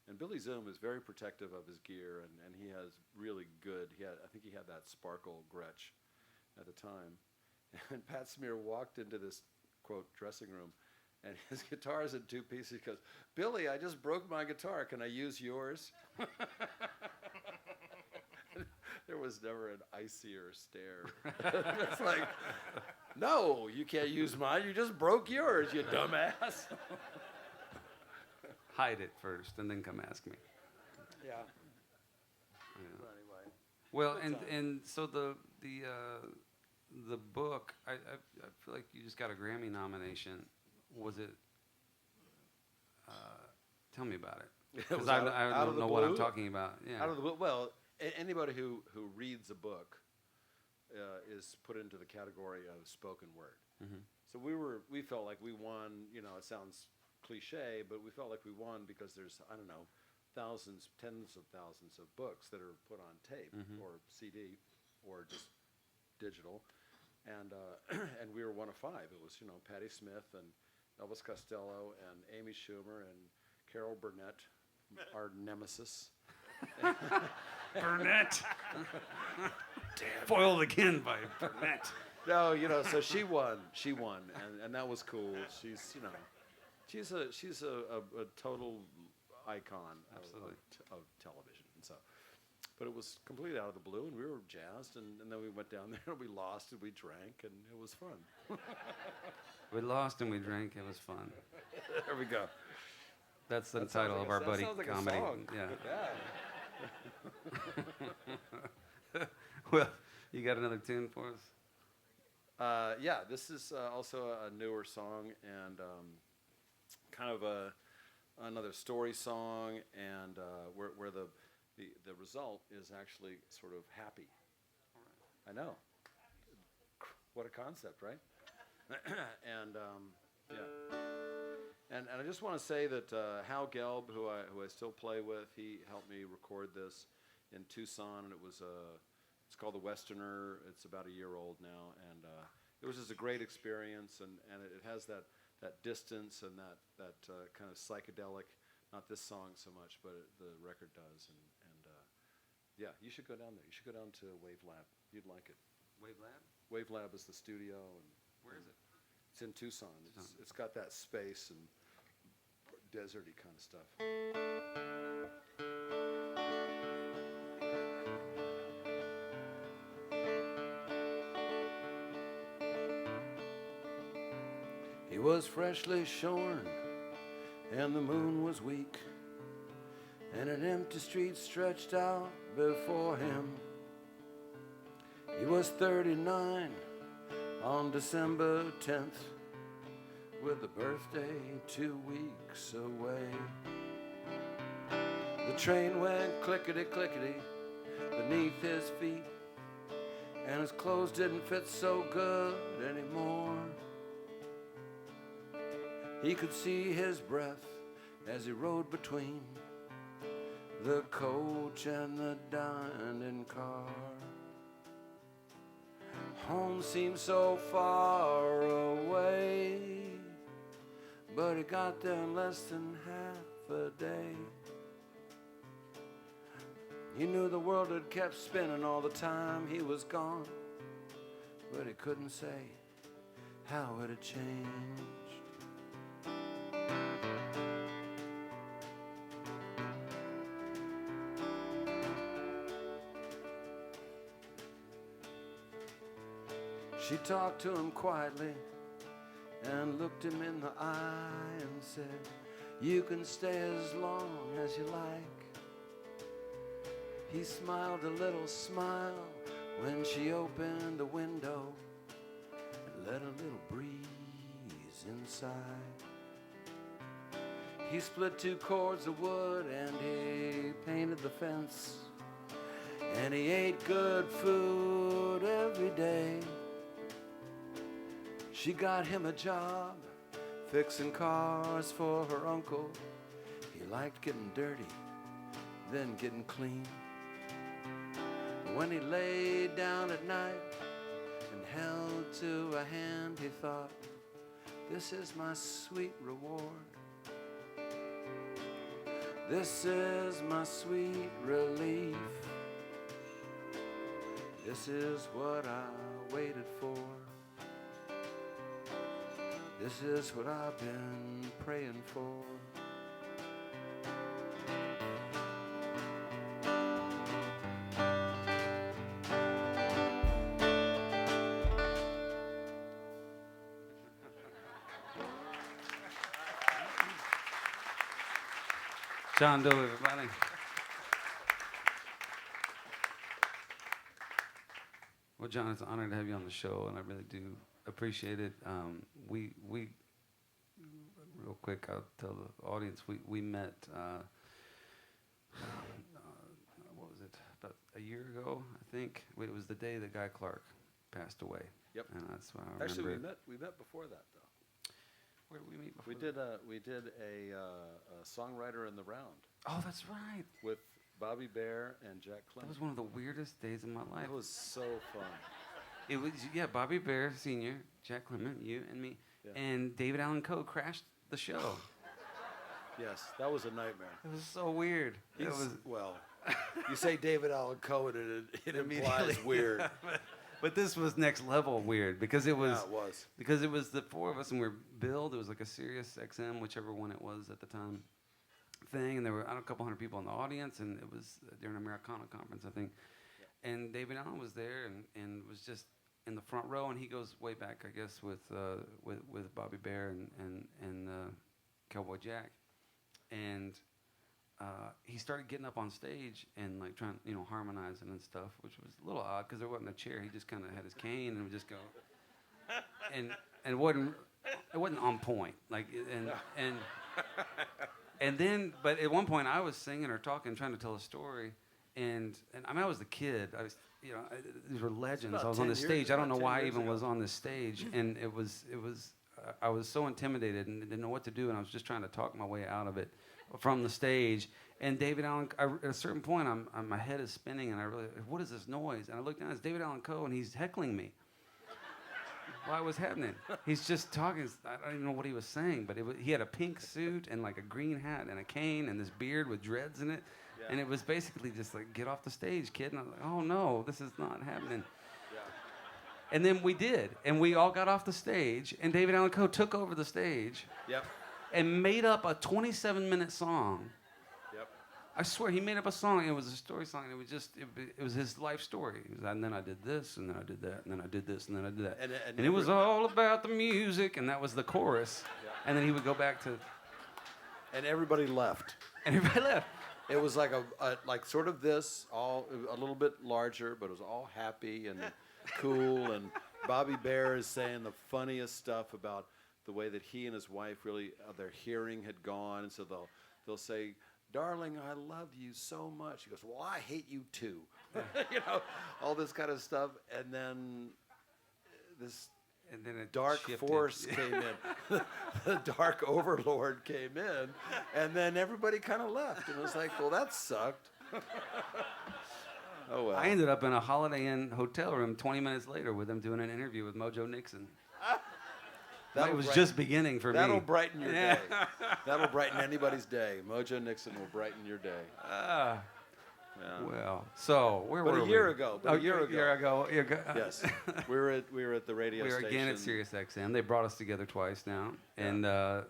And Billy Zoom is very protective of his gear, and he has really good, I think he had that Sparkle Gretsch at the time. And Pat Smear walked into this, quote, dressing room, and his guitar's in two pieces. He goes, Billy, I just broke my guitar. Can I use yours? There was never an icier stare. It's like, no, you can't use mine. You just broke yours, you dumbass.
Hide it first, and then come ask me.
Yeah.
Yeah.
But anyway.
Well,
Good
and
time.
and so the book, I feel like you just got a Grammy nomination. Was it? Tell me about it.
It
Because
was
I
out of
don't
the
know what I'm
blue.
talking about. Yeah.
Out of the blue. Well, anybody who reads a book is put into the category of spoken word.
Mhm.
So we felt like we won. You know, it sounds cliche, but we felt like we won because there's, I don't know, thousands, tens of thousands of books that are put on tape
Mhm.
or CD or just digital, and and we were one of five. It was, you know, Patti Smith and Elvis Costello and Amy Schumer and Carol Burnett, our nemesis.
Burnett. Foiled again by Burnett.
No, you know, so she won, and that was cool. She's, you know, she's a total icon
Absolutely.
of television, and so. But it was completely out of the blue, and we were jazzed, and then we went down there, and we lost, and we drank, and it was fun.
We lost and we drank. It was fun.
There we go.
That's the
That sounds
title
like
of
a-
our
that
buddy
sounds like a
comedy.
song. Yeah.
Well, you got another tune for us?
Yeah, this is also a newer song, and kind of another story song, and where the result is actually sort of happy. I know. What a concept, right? And yeah. And I just want to say that Hal Gelb, who I still play with, he helped me record this in Tucson, and it's called The Westerner. It's about a year old now, and it was just a great experience, and it has that distance and that kind of psychedelic. Not this song so much, but the record does, and yeah, you should go down there. You should go down to Wave Lab. You'd like it.
Wave Lab?
Wave Lab is the studio, and
Where is it?
It's in Tucson. It's got that space and deserty kind of stuff. He was freshly shorn, and the moon was weak, and an empty street stretched out before him. He was 39 on December 10th, with a birthday 2 weeks away. The train went clickety-clickety beneath his feet, and his clothes didn't fit so good anymore. He could see his breath as he rode between the coach and the dining car. Home seemed so far away, but he got there in less than half a day. He knew the world had kept spinning all the time he was gone, but he couldn't say how it had changed. She talked to him quietly and looked him in the eye and said, "You can stay as long as you like." He smiled a little smile when she opened the window and let a little breeze inside. He split 2 cords of wood and he painted the fence, and he ate good food every day. She got him a job fixing cars for her uncle. He liked getting dirty, then getting clean. When he laid down at night and held to a hand, he thought, "This is my sweet reward. This is my sweet relief. This is what I waited for. This is what I've been praying for."
John Doe, everybody. Well, John, it's an honor to have you on the show, and I really do appreciate it. We real quick, I'll tell the audience, we met, what was it, about a year ago, I think. It was the day that Guy Clark passed away.
Yep.
And that's why I remember.
Actually, we met before that, though.
Where did we meet before?
We did a songwriter in the round
Oh, that's right.
with Bobby Bear and Jack
That
Clement.
was one of the weirdest days of my life.
That was so fun.
It was, yeah, Bobby Bear Sr., Jack Clement, you and me,
Yeah.
and David Allen Coe crashed the show.
Yes, that was a nightmare.
It was so weird. It was,
Well, you say David Allen Cohen, and it implies
Immediately.
weird.
but this was next level weird because it was
Yeah, it was.
because it was the 4 of us and we were billed. It was like a Sirius XM, whichever one it was at the time, thing, and there were a couple hundred people in the audience, and it was during an Americana conference, I think. Yeah. And David Allen was there and was just in the front row, and he goes way back, I guess, with Bobby Bear and Cowboy Jack, and he started getting up on stage and like trying, harmonizing and stuff, which was a little odd because there wasn't a chair. He just kind of had his cane and would just go, and it wasn't on point, like and then, but at one point I was singing or talking, trying to tell a story, and I mean I was the kid. I was, these were legends. I was on the stage. I don't know why I even was on this stage, and it was. I was so intimidated and didn't know what to do, and I was just trying to talk my way out of it from the stage. And David Allen, at a certain point, my head is spinning, and what is this noise? And I look down, it's David Allen Coe, and he's heckling me. Why was happening? He's just talking. I don't even know what he was saying, but he had a pink suit and like a green hat and a cane and this beard with dreads in it. Yeah. And it was basically just like, get off the stage, kid. And I was like, oh no, this is not happening. And then we did, and we all got off the stage, and David Allan Coe took over the stage
Yep.
and made up a 27-minute song.
Yep.
I swear, he made up a song. It was a story song, and it was just, it was his life story. It was, and then I did this, and then I did that, and then I did this, and then I did that. And it was all about the music, and that was the chorus.
Yeah.
And then he would go back to,
And everybody left.
and everybody left.
It was like like sort of this, all a little bit larger, but it was all happy and cool. And Bobby Bear is saying the funniest stuff about the way that he and his wife really their hearing had gone, and so they'll say, "Darling, I love you so much." He goes, "Well, I hate you too," you know, all this kind of stuff. And then this
And then a
dark force came in. The dark overlord came in, and then everybody kind of left. And it was like, well, that sucked. Oh, well.
I ended up in a Holiday Inn hotel room 20 minutes later with him doing an interview with Mojo Nixon. It was just beginning for me.
That'll brighten your day. That'll brighten anybody's day. Mojo Nixon will brighten your day. Yeah.
Well, so where
But
were
a
we?
year ago.
A year ago.
Yes. We were at the radio
We were
station.
again at Sirius XM. They brought us together twice now.
Yeah.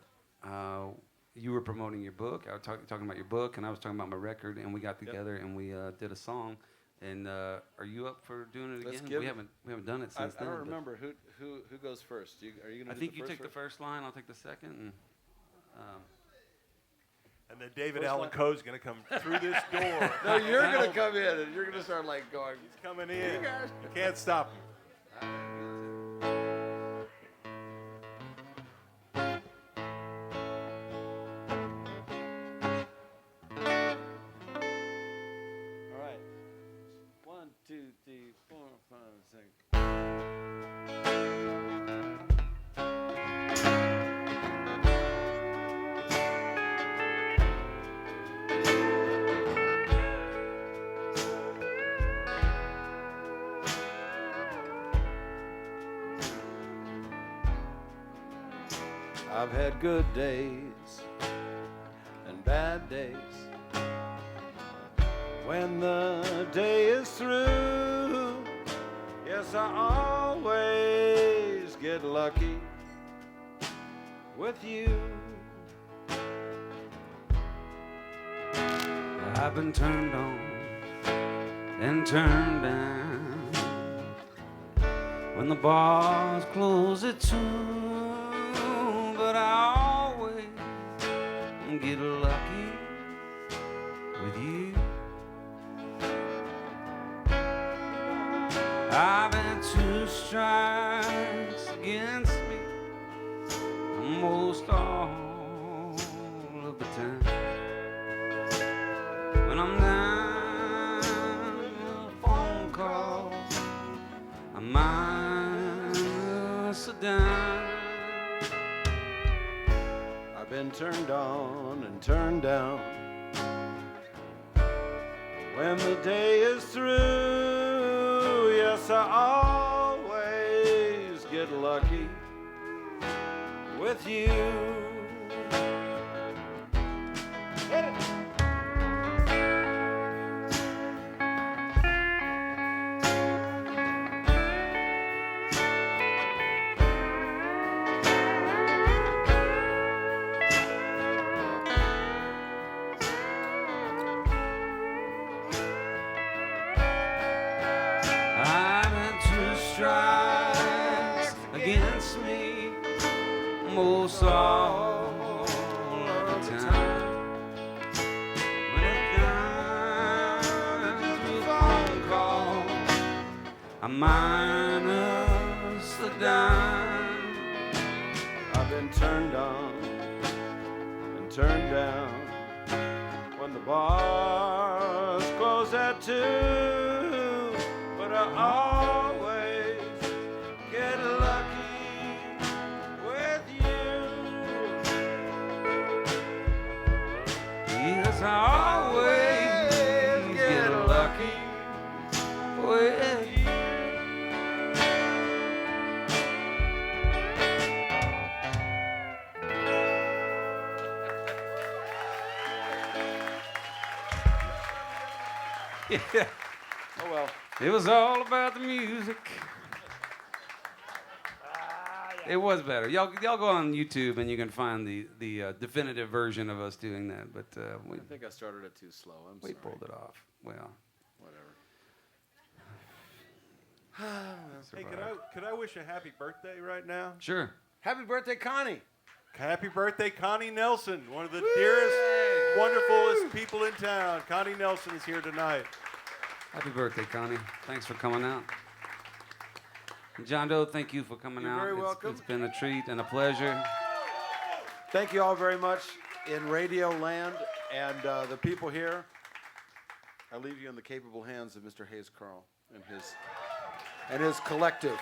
And you were promoting your book. I was talking about your book, and I was talking about my record, and we got together and we did a song. And are you up for doing it
Let's
again?
give
We
it-
haven't done it
I
since then.
don't
but
remember who goes first. Are you
I
going to do
think
the
you
first
take the first line. I'll take the second. And,
And then David
First
Allan
line.
Coe's going to come through this door.
No, you're going to come in and you're going to start like going.
He's coming in. You can't stop him.
All right. 1, 2, 3, 4, 5, 6. I've had good days and bad days. When the day is through, yes, I always get lucky with you.
I've been turned on and turned down when the bars close at 2, but I always get lucky with you. I've had 2 strikes against me most all of the time. When I'm down a phone call, I might sit down.
I've been turned on and turned down. When the day is through, yes, I always get lucky with you. Hit it.
I've had 2 strikes against me most all of the time. When it comes to a phone call, I minus the dime.
I've been turned on and turned down when the bars close at 2, but I always get lucky with you.
Yes, I always get lucky with you. Yeah.
Oh well.
It was all about the music. It was better. Y'all go on YouTube and you can find the definitive version of us doing that. But
I think I started it too slow. I'm
we
sorry.
pulled it off. Well,
Whatever.
Hey, could I wish a happy birthday right now?
sure.
Happy birthday, Connie.
Happy birthday, Connie Nelson, one of the dearest, wonderfulest people in town. Connie Nelson is here tonight.
Happy birthday, Connie. Thanks for coming out. And John Doe, thank you for coming
You're
out.
very welcome.
It's been a treat and a pleasure.
Thank you all very much in Radio Land and the people here. I leave you in the capable hands of Mr. Hayes Carll and his collective.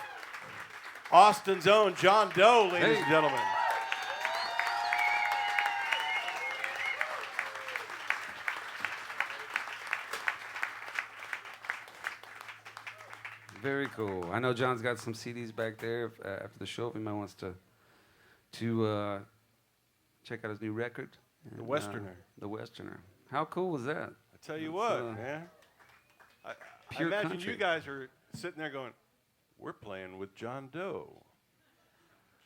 Austin's own John Doe, ladies
Hey.
and gentlemen.
Very cool. I know John's got some CDs back there after the show if anybody wants to check out his new record.
The
And,
Westerner.
The Westerner. How cool was that?
I tell you
It's,
what, man. I
pure
imagine
country.
you guys are sitting there going, we're playing with John Doe.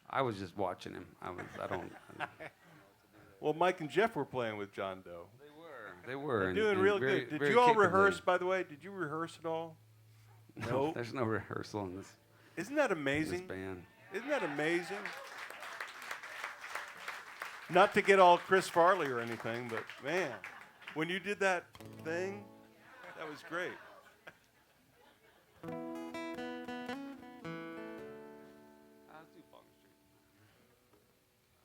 I was just watching him. I don't.
Well, Mike and Jeff were playing with John Doe.
They were.
They're
and-
doing
and
real
very-
good. Did
very
you all
capably.
rehearse, by the way? Did you rehearse at all?
No,
Nope.
there's no rehearsal in this
Isn't that
this
amazing?
band.
Isn't that amazing? Not to get all Chris Farley or anything, but man, when you did that thing, that was great.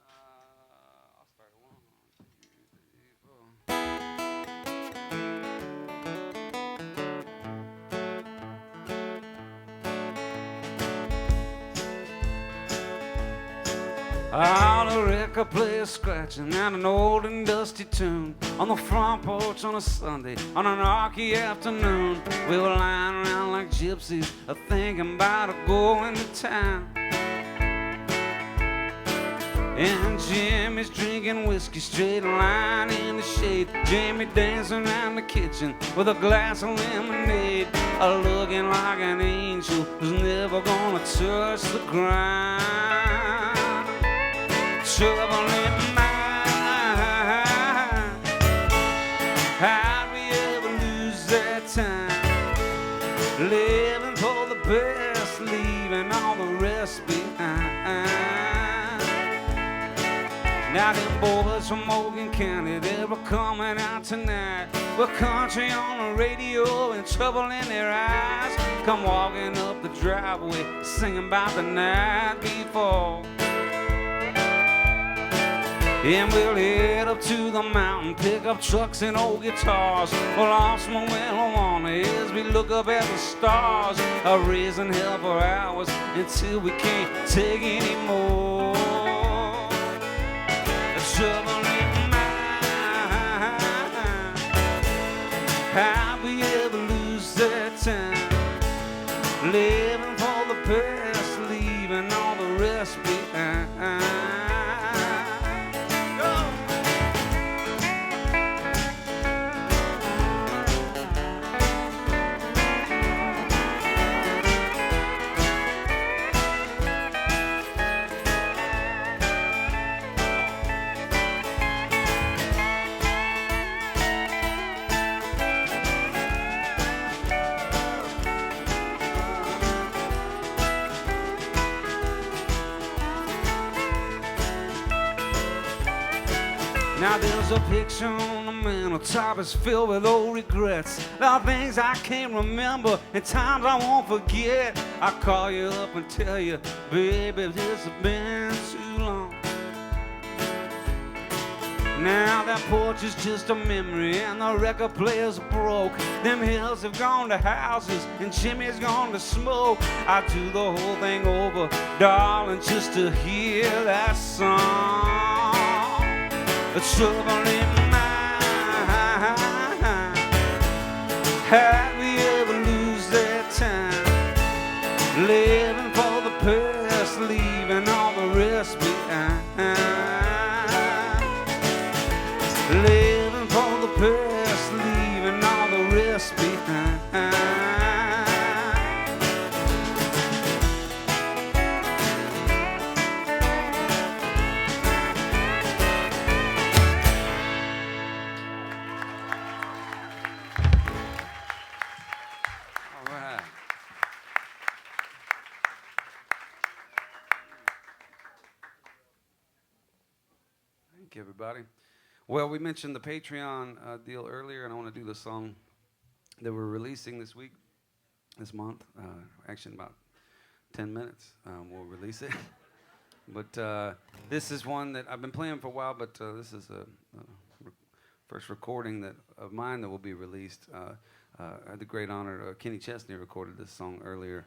I'll start one, 2, 3, 4. Out a record player scratching out an old and dusty tune on the front porch on a Sunday on an rocky afternoon. We were lying around like gypsies, thinking about going to town. And Jimmy's drinking whiskey straight line in the shade. Jamie dancing around the kitchen with a glass of lemonade, looking like an angel who's never gonna touch the ground. Trouble in mind. How'd we ever lose that time? Living for the best, leaving all the rest behind. Now them boys from Morgan County, they were coming out tonight with country on the radio and trouble in their eyes. Come walking up the driveway, singing about the night before. And we'll head up to the mountain, pick up trucks and old guitars. Well, lost my marijuana as we look up at the stars, raising hell for hours until we can't take anymore. Trouble in mind. How'd we ever lose that time? Living for the past, leaving all the rest behind. Now there's a picture on the manteltop, it's filled with old regrets. There are things I can't remember and times I won't forget. I call you up and tell you, baby, this has been too long. Now that porch is just a memory and the record player's broke. Them hills have gone to houses and Jimmy's gone to smoke. I do the whole thing over, darling, just to hear that song. The trouble in mind. Had we ever lose that time? Living for the past, leaving all the rest behind. Living for the past, leaving all the rest behind. everybody. Well, we mentioned the Patreon deal earlier, and I want to do the song that we're releasing this month. Actually, in about 10 minutes, we'll release it. But this is one that I've been playing for a while, but this is a first recording of mine that will be released. I had the great honor, Kenny Chesney recorded this song earlier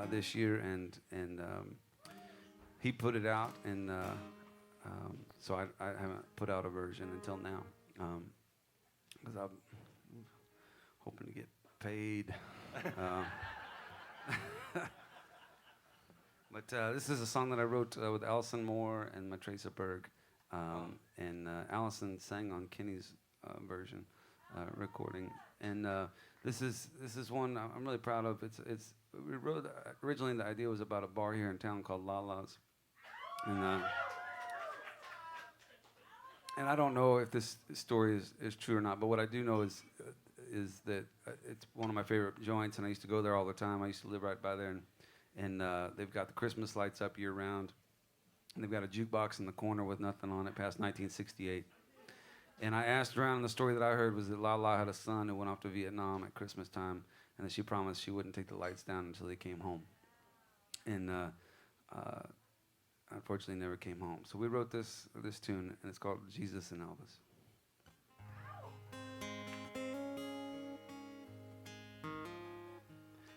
this year, and he put it out, and so I haven't put out a version until now, because I'm hoping to get paid. But this is a song that I wrote with Allison Moore and Matresa Berg, and Allison sang on Kenny's version recording, and this is one I'm really proud of. We wrote originally, the idea was about a bar here in town called Lala's, and I don't know if this story is true or not, but what I do know is that it's one of my favorite joints, and I used to go there all the time. I used to live right by there, and they've got the Christmas lights up year round, and they've got a jukebox in the corner with nothing on it past 1968. And I asked around, and the story that I heard was that Lala had a son who went off to Vietnam at Christmas time, and that she promised she wouldn't take the lights down until he came home. And unfortunately never came home. So we wrote this tune, and it's called Jesus and Elvis.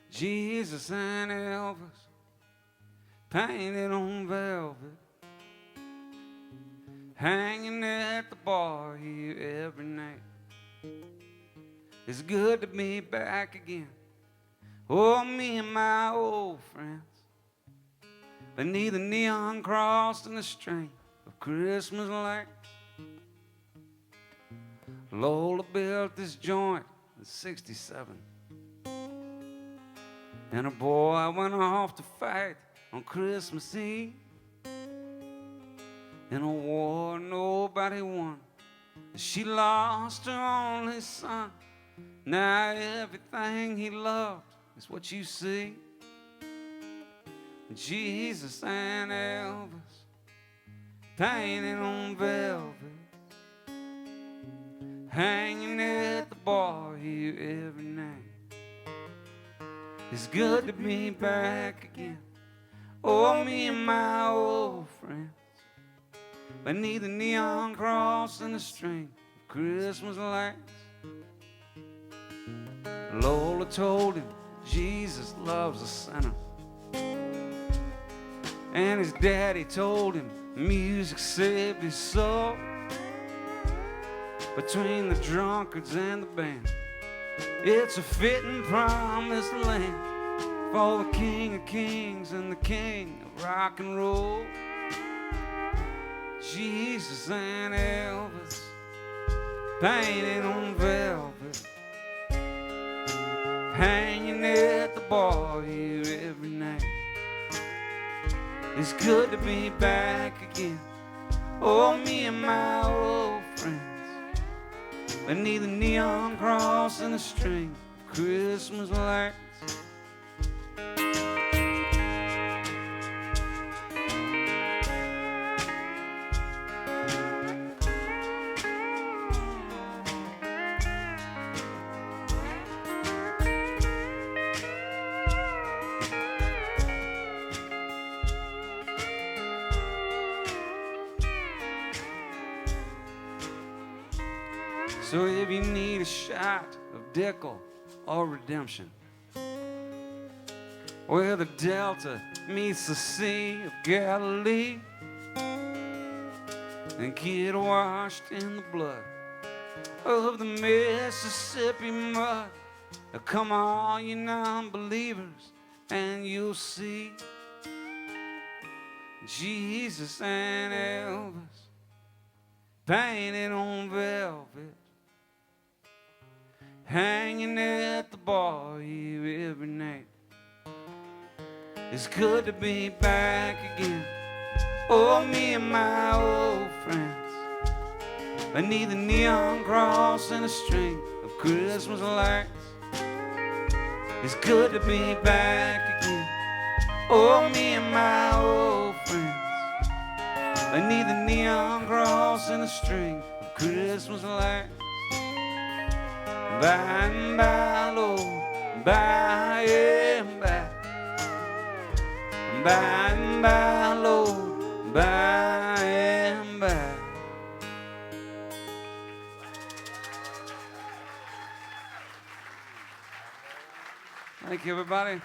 Jesus and Elvis, painted on velvet, hanging at the bar here every night. It's good to be back again. Oh, me and my old friends, beneath the neon cross and the string of Christmas lights. Lola built this joint in '67, and her boy went off to fight on Christmas Eve. In a war nobody won, and she lost her only son. Now everything he loved is what you see. Jesus and Elvis, painted on velvet, hanging at the bar here every night. It's good to be back again. Oh, me and my old friends, beneath the neon cross and the string of Christmas lights. Lola told him Jesus loves a sinner, and his daddy told him music saved his soul. Between the drunkards and the band, it's a fitting promised land for the King of Kings and the King of rock and roll. Jesus and Elvis, painted on velvet, hanging at the bar here every night. It's good to be back again. Oh, me and my old friends, beneath the neon cross and the string of Christmas lights. So if you need a shot of Dickel or redemption, where the Delta meets the Sea of Galilee, and get washed in the blood of the Mississippi mud, come on, you non-believers, and you'll see Jesus and Elvis, painted on velvet, hanging at the bar here every night. It's good to be back again. Oh, me and my old friends, beneath the neon cross and a string of Christmas lights. It's good to be back again. Oh, me and my old friends, Beneath the neon cross and a string of Christmas lights. By and by, Lord, by and by. By and by, Lord, by and by. Thank you, everybody.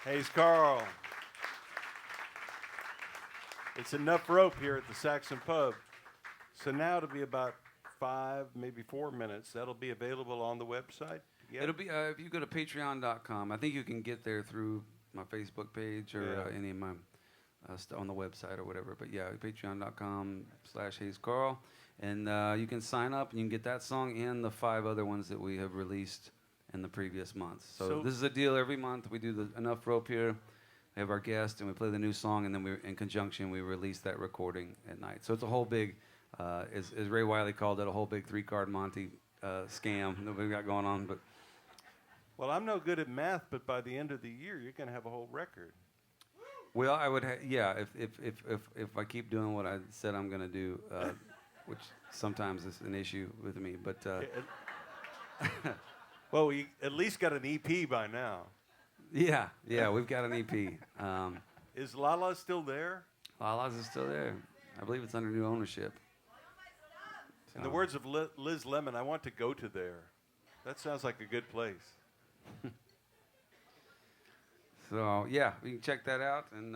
Hayes Carll. It's enough rope here at the Saxon Pub. So now it'll be about 5, maybe 4 minutes. That'll be available on the website. Yeah.
It'll be if you go to patreon.com. I think you can get there through my Facebook page or any of my on the website or whatever. But yeah, patreon.com/Hayes Carll. And you can sign up and you can get that song and the 5 other ones that we have released in the previous months. So this is a deal every month. We do enough rope here. We have our guest and we play the new song, and then in conjunction we release that recording at night. So it's a whole big, as Ray Wiley called it, a whole big 3-card Monte scam that we've got going on. But
Well, I'm no good at math, but by the end of the year, you're going to have a whole record.
well, I would, if I keep doing what I said I'm going to do, which sometimes is an issue with me. But
Well, we at least got an EP by now.
yeah, we've got an EP.
Is Lala still there?
Lala's is still there. I believe it's under new ownership.
In the words of Liz Lemon, I want to go to there. That sounds like a good place.
So yeah, we can check that out, and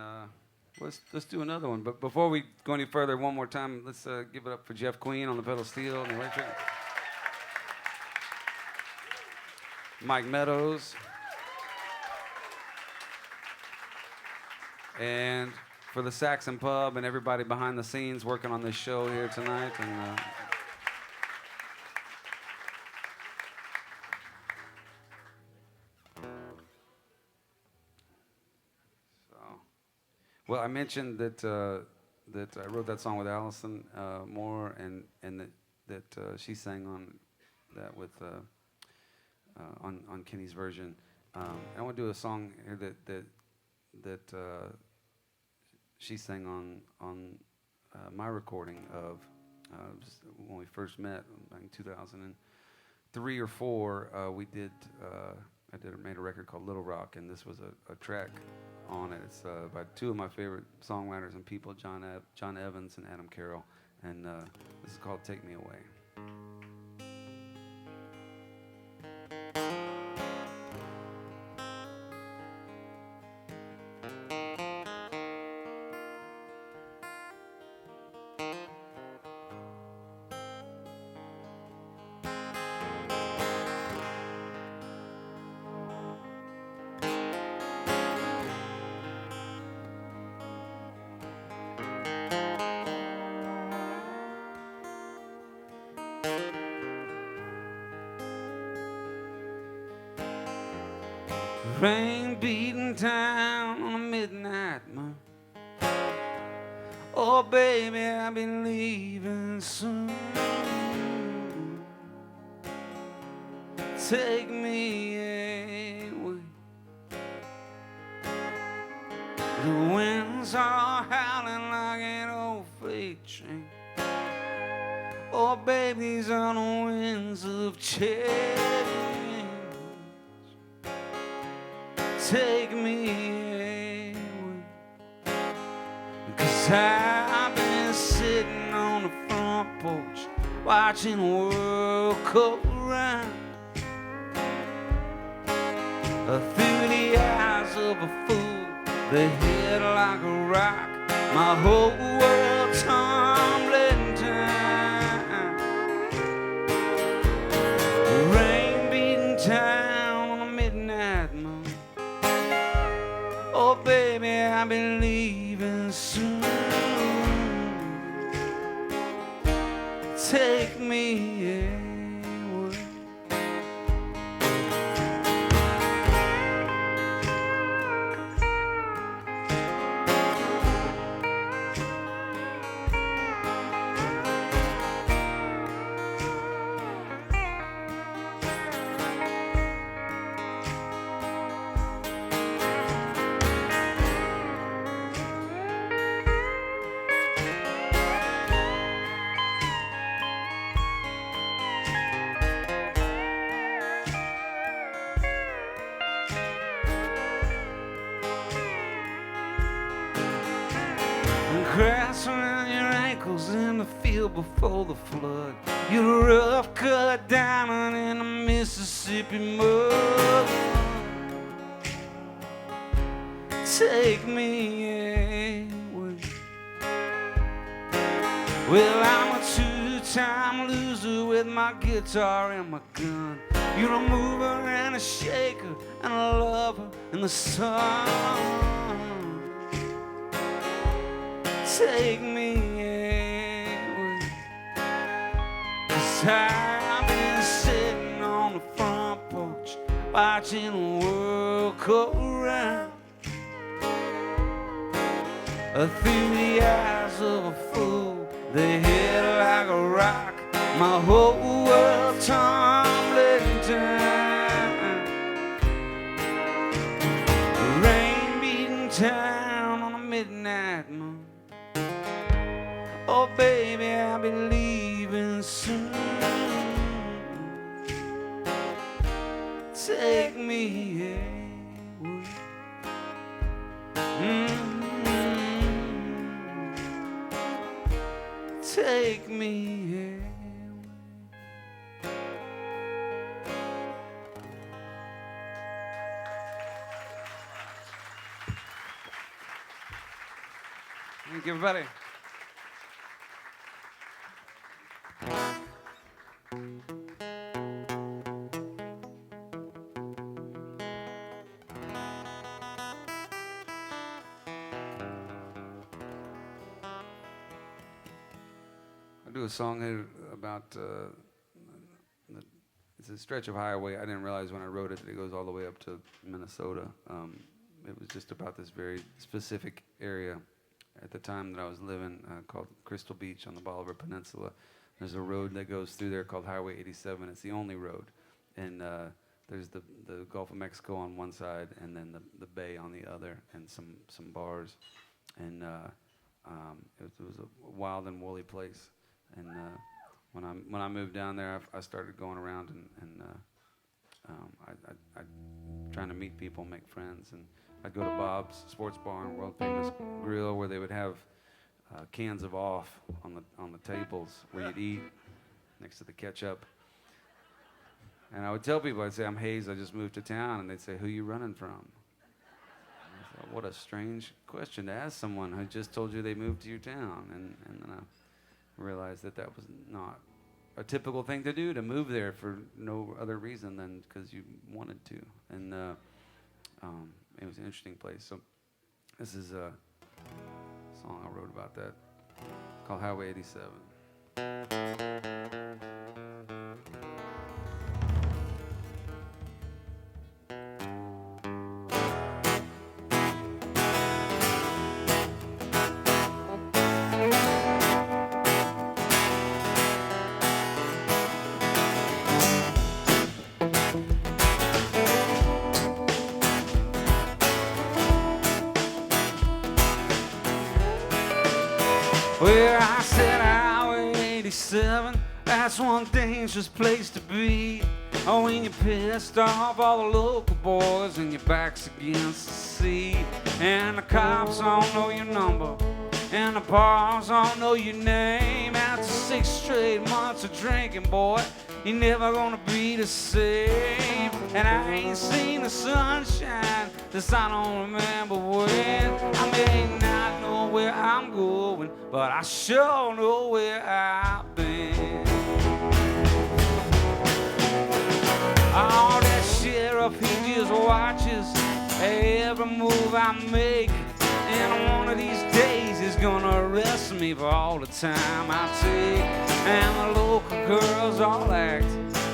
let's do another one. But before we go any further, one more time, let's give it up for Jeff Queen on the pedal steel and the electric. Mike Meadows. And for the Saxon Pub and everybody behind the scenes working on this show here tonight. And well, I mentioned that that I wrote that song with Allison Moore, and that she sang on that with on Kenny's version. I want to do a song here that she sang on my recording of when we first met, like in 2003 or 4. We did. Made a record called Little Rock, and this was a track on it. It's by 2 of my favorite songwriters and people, John Evans and Adam Carroll, and this is called Take Me Away. Rain beating down on a midnight moon. Oh, baby, I'll be leaving soon. Take me away. The winds are howling like an old freight train. Oh, baby's on the winds of change. Take me away, 'cause I've been sitting on the front porch watching the world go round through the eyes of a fool, the head like a rock, my whole world tumbling down. Rain beating down on a midnight moon. Oh, baby, I'll be leaving soon. Take me away. grass around your ankles in the field before the flood. You're a rough cut diamond in the Mississippi mud. Take me away. Well, I'm a two-time loser with my guitar and my gun. You're a mover and a shaker and a lover in the sun. Take me away. 'Cause I've been sitting on the front porch watching the world go round. Through the eyes of a fool, they hit like a rock, my whole world tumbling down. Rain beating down on a midnight moon. Oh baby, I'll be leaving soon. Take me away. Take me away. Thank you, everybody. I do a song here about it's a stretch of highway. I didn't realize when I wrote it that it goes all the way up to Minnesota. It was just about this very specific area at the time that I was living called Crystal Beach on the Bolivar Peninsula. There's a road that goes through there called Highway 87. It's the only road. And there's the Gulf of Mexico on one side and then the bay on the other and some bars. And it was a wild and woolly place. And when I moved down there, I started going around and I trying to meet people, make friends, and I'd go to Bob's Sports Bar and World Famous Grill where they would have cans of off on the tables where you'd eat next to the ketchup. And I would tell people, I'd say, I'm Hayes, I just moved to town, and they'd say, who you running from? I thought, what a strange question to ask someone who just told you they moved to your town, and then I realized that was not a typical thing to do, to move there for no other reason than because you wanted to. And it was an interesting place. So this is a song I wrote about that called Highway 87. Well, I said Highway 87, that's one dangerous place to be. Oh, when you're pissed off all the local boys and your back's against the sea. And the cops all know your number, and the bars all know your name. After 6 straight months of drinking, boy, you're never gonna be the same. And I ain't seen the sunshine since I don't remember when. I may not know where I'm going, but I sure know where I've been. All that sheriff, he just watches every move I make. And one of these days he's gonna arrest me for all the time I take. And the local girls all act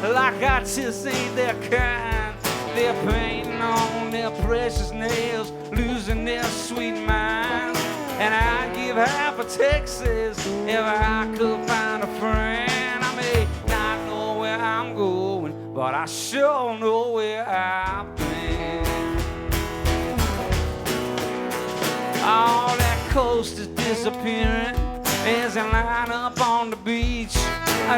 like I just ain't their kind. They're painting on their precious nails, losing their sweet minds. And I'd give half of Texas if I could find a friend. I may not know where I'm going, but I sure know where I've been. All that coast is disappearing. There's a line up on the beach.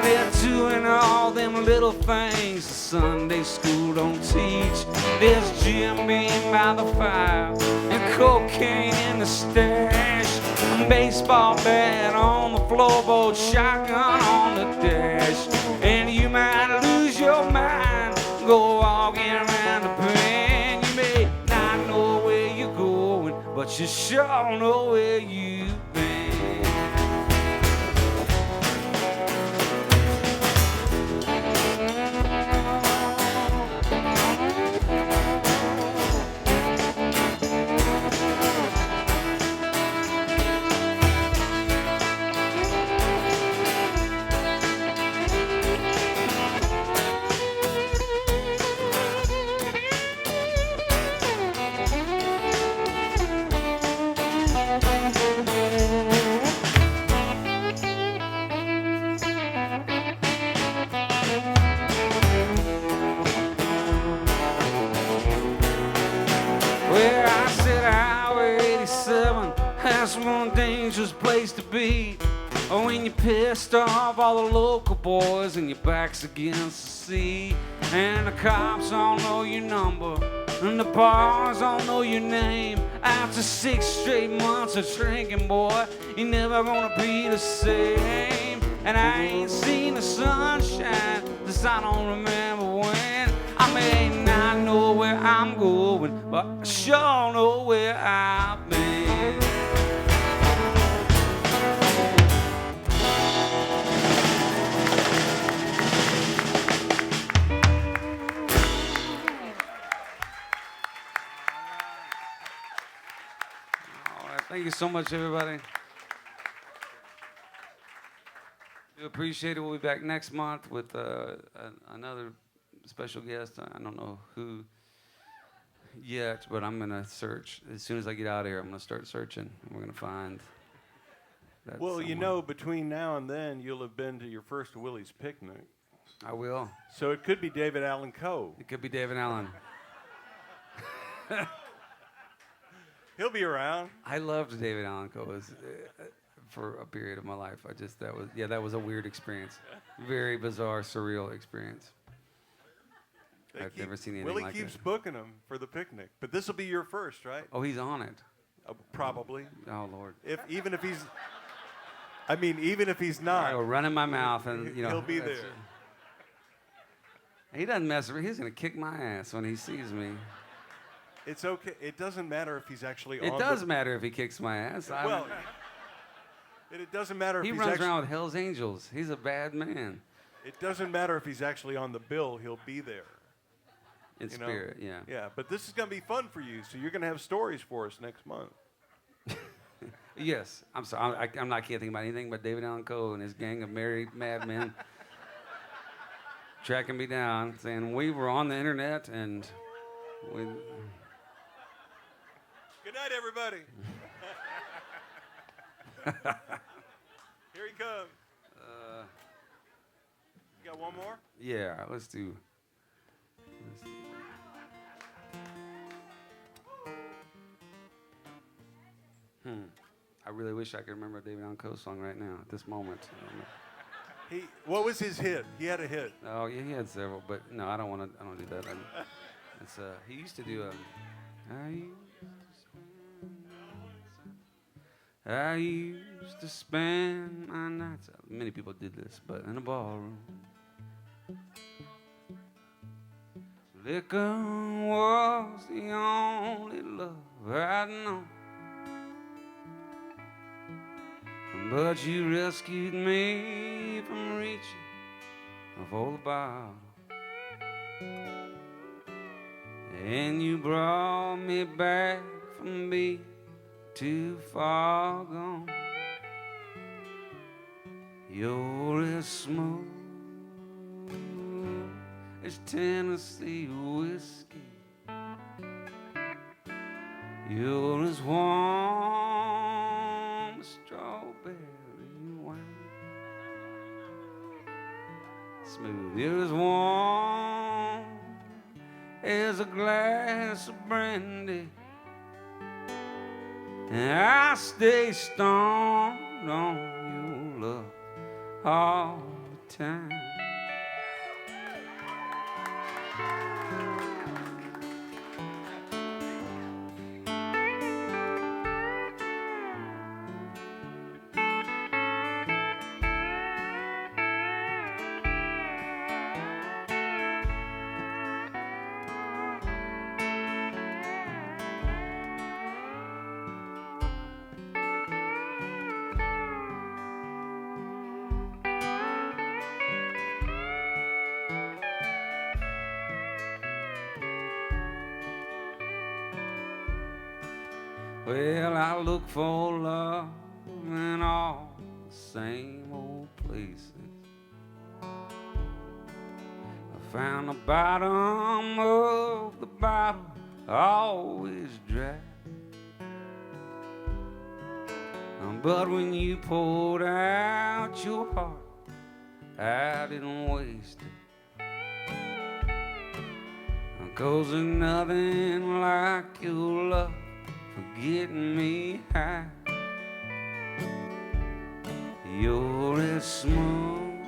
They're doing all them little things the Sunday school don't teach. There's Jim Beam by the fire and cocaine in the stash. baseball bat on the floorboard, shotgun on the dash. And you might lose your mind, go walking around the pen. You may not know where you're going, but you sure know where you've been. Where I said Highway 87, that's one dangerous place to be. Oh, when you're pissed off all the local boys and your back's against the sea. And the cops all know your number, and the bars all know your name. After 6 straight months of drinking, boy, you're never gonna be the same. And I ain't seen the sunshine, this I don't remember when. I may not know where I'm going, but I sure know where I've been. All right, thank you so much, everybody. Do appreciate it. We'll be back next month with another special guest. I don't know who yet, but I'm gonna search. As soon as I get out of here, I'm gonna start searching, and we're gonna find that
Well, you
someone.
know, between now and then, you'll have been to your first Willie's picnic.
I will.
So it could be David Allen Coe.
It could be David Allen.
He'll be around.
I loved David Allen Coe for a period of my life. That was a weird experience. Very bizarre, surreal experience. I've never seen anything
Willie
like
keeps
it.
booking them for the picnic, but this will be your first, right?
Oh, he's on it.
Probably.
Oh, Lord.
Even if he's not,
I'll run in my mouth, and
he'll be
that's
there.
it. He doesn't mess around. He's gonna kick my ass when he sees me.
It's okay. It doesn't matter if he's actually
It
on.
does matter if he kicks my ass.
Well, it doesn't matter if
he
he's
runs
actually.
around with Hell's Angels. He's a bad man.
It doesn't matter if he's actually on the bill. He'll be there.
In
You know?
spirit, yeah.
Yeah, but this is going to be fun for you. So you're going to have stories for us next month.
Yes, I'm sorry. I can't think about anything but David Allen Coe and his gang of married madmen tracking me down, saying we were on the internet and we.
Good night, everybody. Here he comes. You got one more?
Yeah, let's do. I really wish I could remember a David Allen Coe song right now at this moment.
What was his hit? He had a hit.
Oh yeah, he had several, but no, I don't want to. I don't do that. It's he used to do I used to spend my nights. Many people did this, but in a ballroom. Liquor was the only love I'd known. But you rescued me from reaching for the bottle. And you brought me back from being too far gone. You're as smooth as Tennessee whiskey. You're as warm as strawberry wine. Smooth. You're as warm as a glass of brandy. And I stay stoned on your love all the time. Well, I look for love in all the same old places. I found the bottom of the bottle always dry. But when you poured out your heart, I didn't waste it. 'Cause there's nothing like your love for getting me high. You're as smooth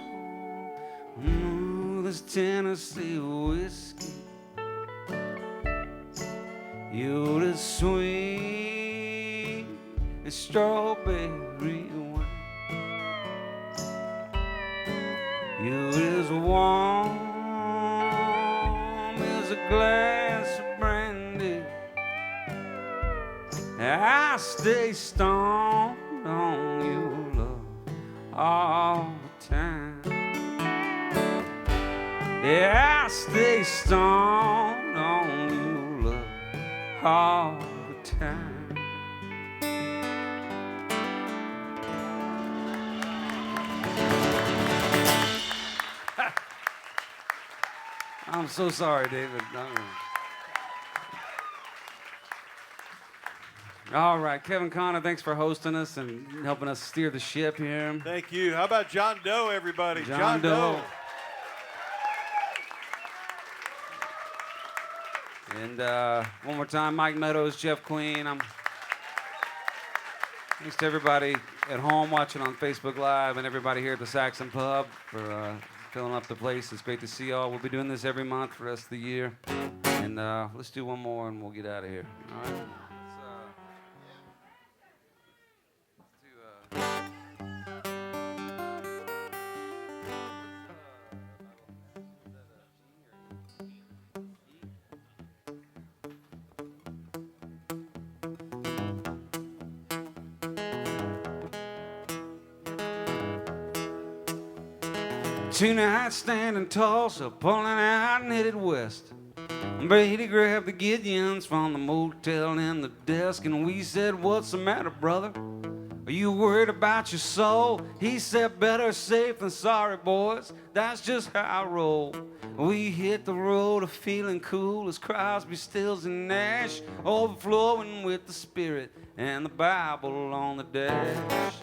as Tennessee whiskey. You're as sweet as strawberry wine. You're as warm as a glass of brandy. I stay stoned on your love all the time. Yeah, I stay stoned on your love all the time. I'm so sorry, David. All right, Kevin Connor, thanks for hosting us and helping us steer the ship here.
Thank you. How about John Doe, everybody?
John Doe. And one more time, Mike Meadows, Jeff Queen. Thanks to everybody at home watching on Facebook Live and everybody here at the Saxon Pub for filling up the place. It's great to see y'all. We'll be doing this every month for the rest of the year. And let's do one more and we'll get out of here. All right? Two nights standing tall, so pulling out and headed west. Brady grabbed the Gideons from the motel in the desk, and we said, "What's the matter, brother? Are you worried about your soul?" He said, "Better safe than sorry, boys. That's just how I roll." We hit the road a feeling cool as Crosby, Stills, and Nash, overflowing with the Spirit and the Bible on the dash.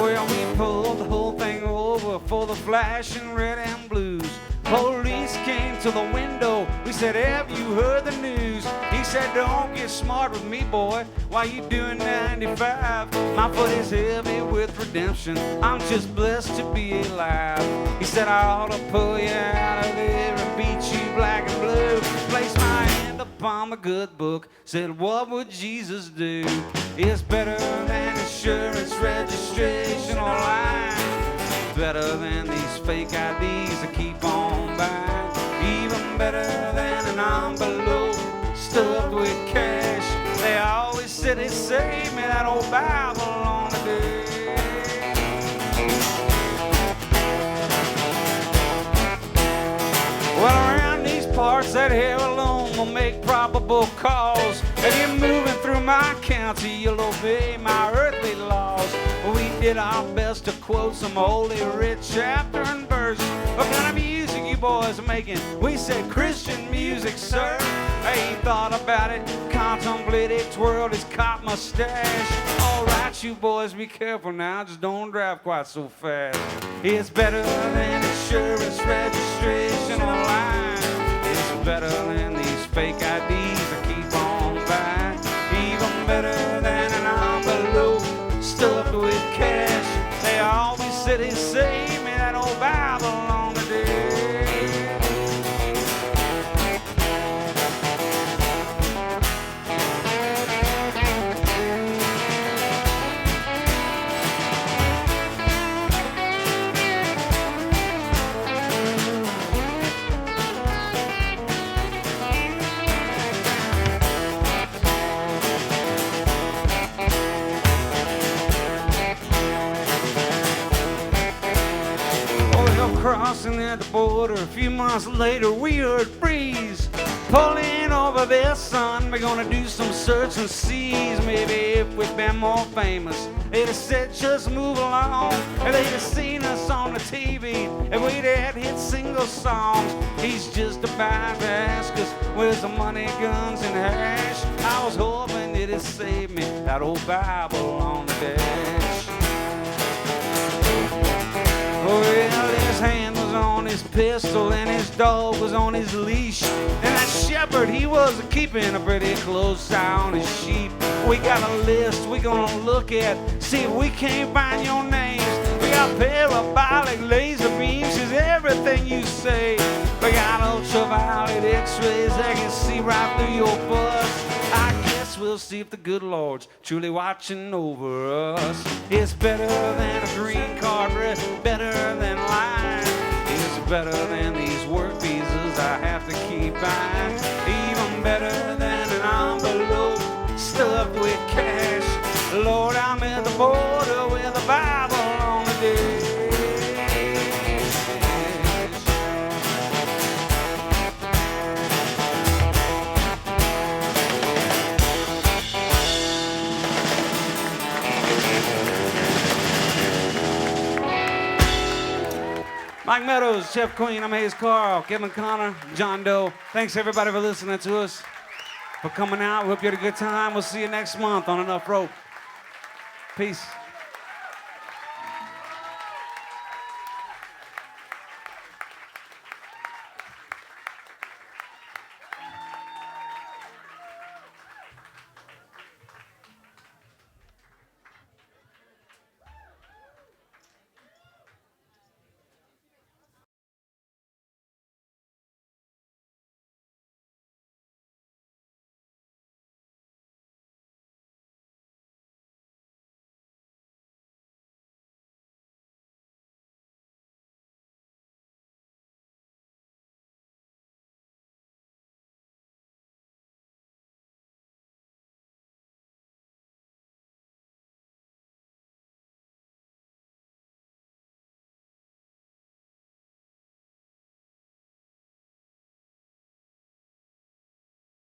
Well, we pulled the whole thing over for the flashing red and blues. Police came to the window. We said, "Have you heard the news?" He said, "Don't get smart with me, boy. Why you doing 95? My foot is heavy with redemption. I'm just blessed to be alive." He said, "I ought to pull you out of there and beat you black and blue." Place my hand upon the good book. Said, "What would Jesus do?" It's better than insurance registration online. Better than these fake IDs that keep on buying. Even better than an envelope stuffed with cash. They always said they saved me that old Bible on the day. Well, around these parts, that hair alone will make probable cause. If you're moving through my county, you'll obey my earthly laws. We did our best to quote some holy writ chapter and verse. What kind of music you boys are making? We said Christian music, sir. He thought about it, contemplated, twirled his cop mustache. All right, you boys, be careful now, just don't drive quite so fast. It's better than insurance registration online. It's better than these fake IDs that keep on buying. Even better than an envelope stuffed with cash. They always said they saved me that old Bible on the day. order. A few months later, we heard freeze. Pulling over there, son. We're gonna do some search and seize. Maybe if we'd been more famous, they'd have said just move along. And they'd have seen us on the TV. And we'd have hit single songs. He's just about to ask us where's the money, guns, and hash. I was hoping it'd save me that old Bible on the dash. Well, his hand was on his pistol and his dog was on his leash. And that shepherd, he was keeping a pretty close eye on his sheep. We got a list we gonna look at, see if we can't find your names. We got parabolic laser beams, is everything you say. We got ultraviolet x-rays that can see right through your bus. I guess we'll see if the good Lord's truly watching over us. It's better than a green card, better than lying. It's better than these work visas I have to keep buying. Even better than an envelope stuffed with cash. Lord, I'm at the border with a Bible on the dash. Mike Meadows, Chef Queen, I'm Hayes Carll, Kevin Connor, John Doe. Thanks everybody for listening to us, for coming out. We hope you had a good time. We'll see you next month on Enough Rope. Peace.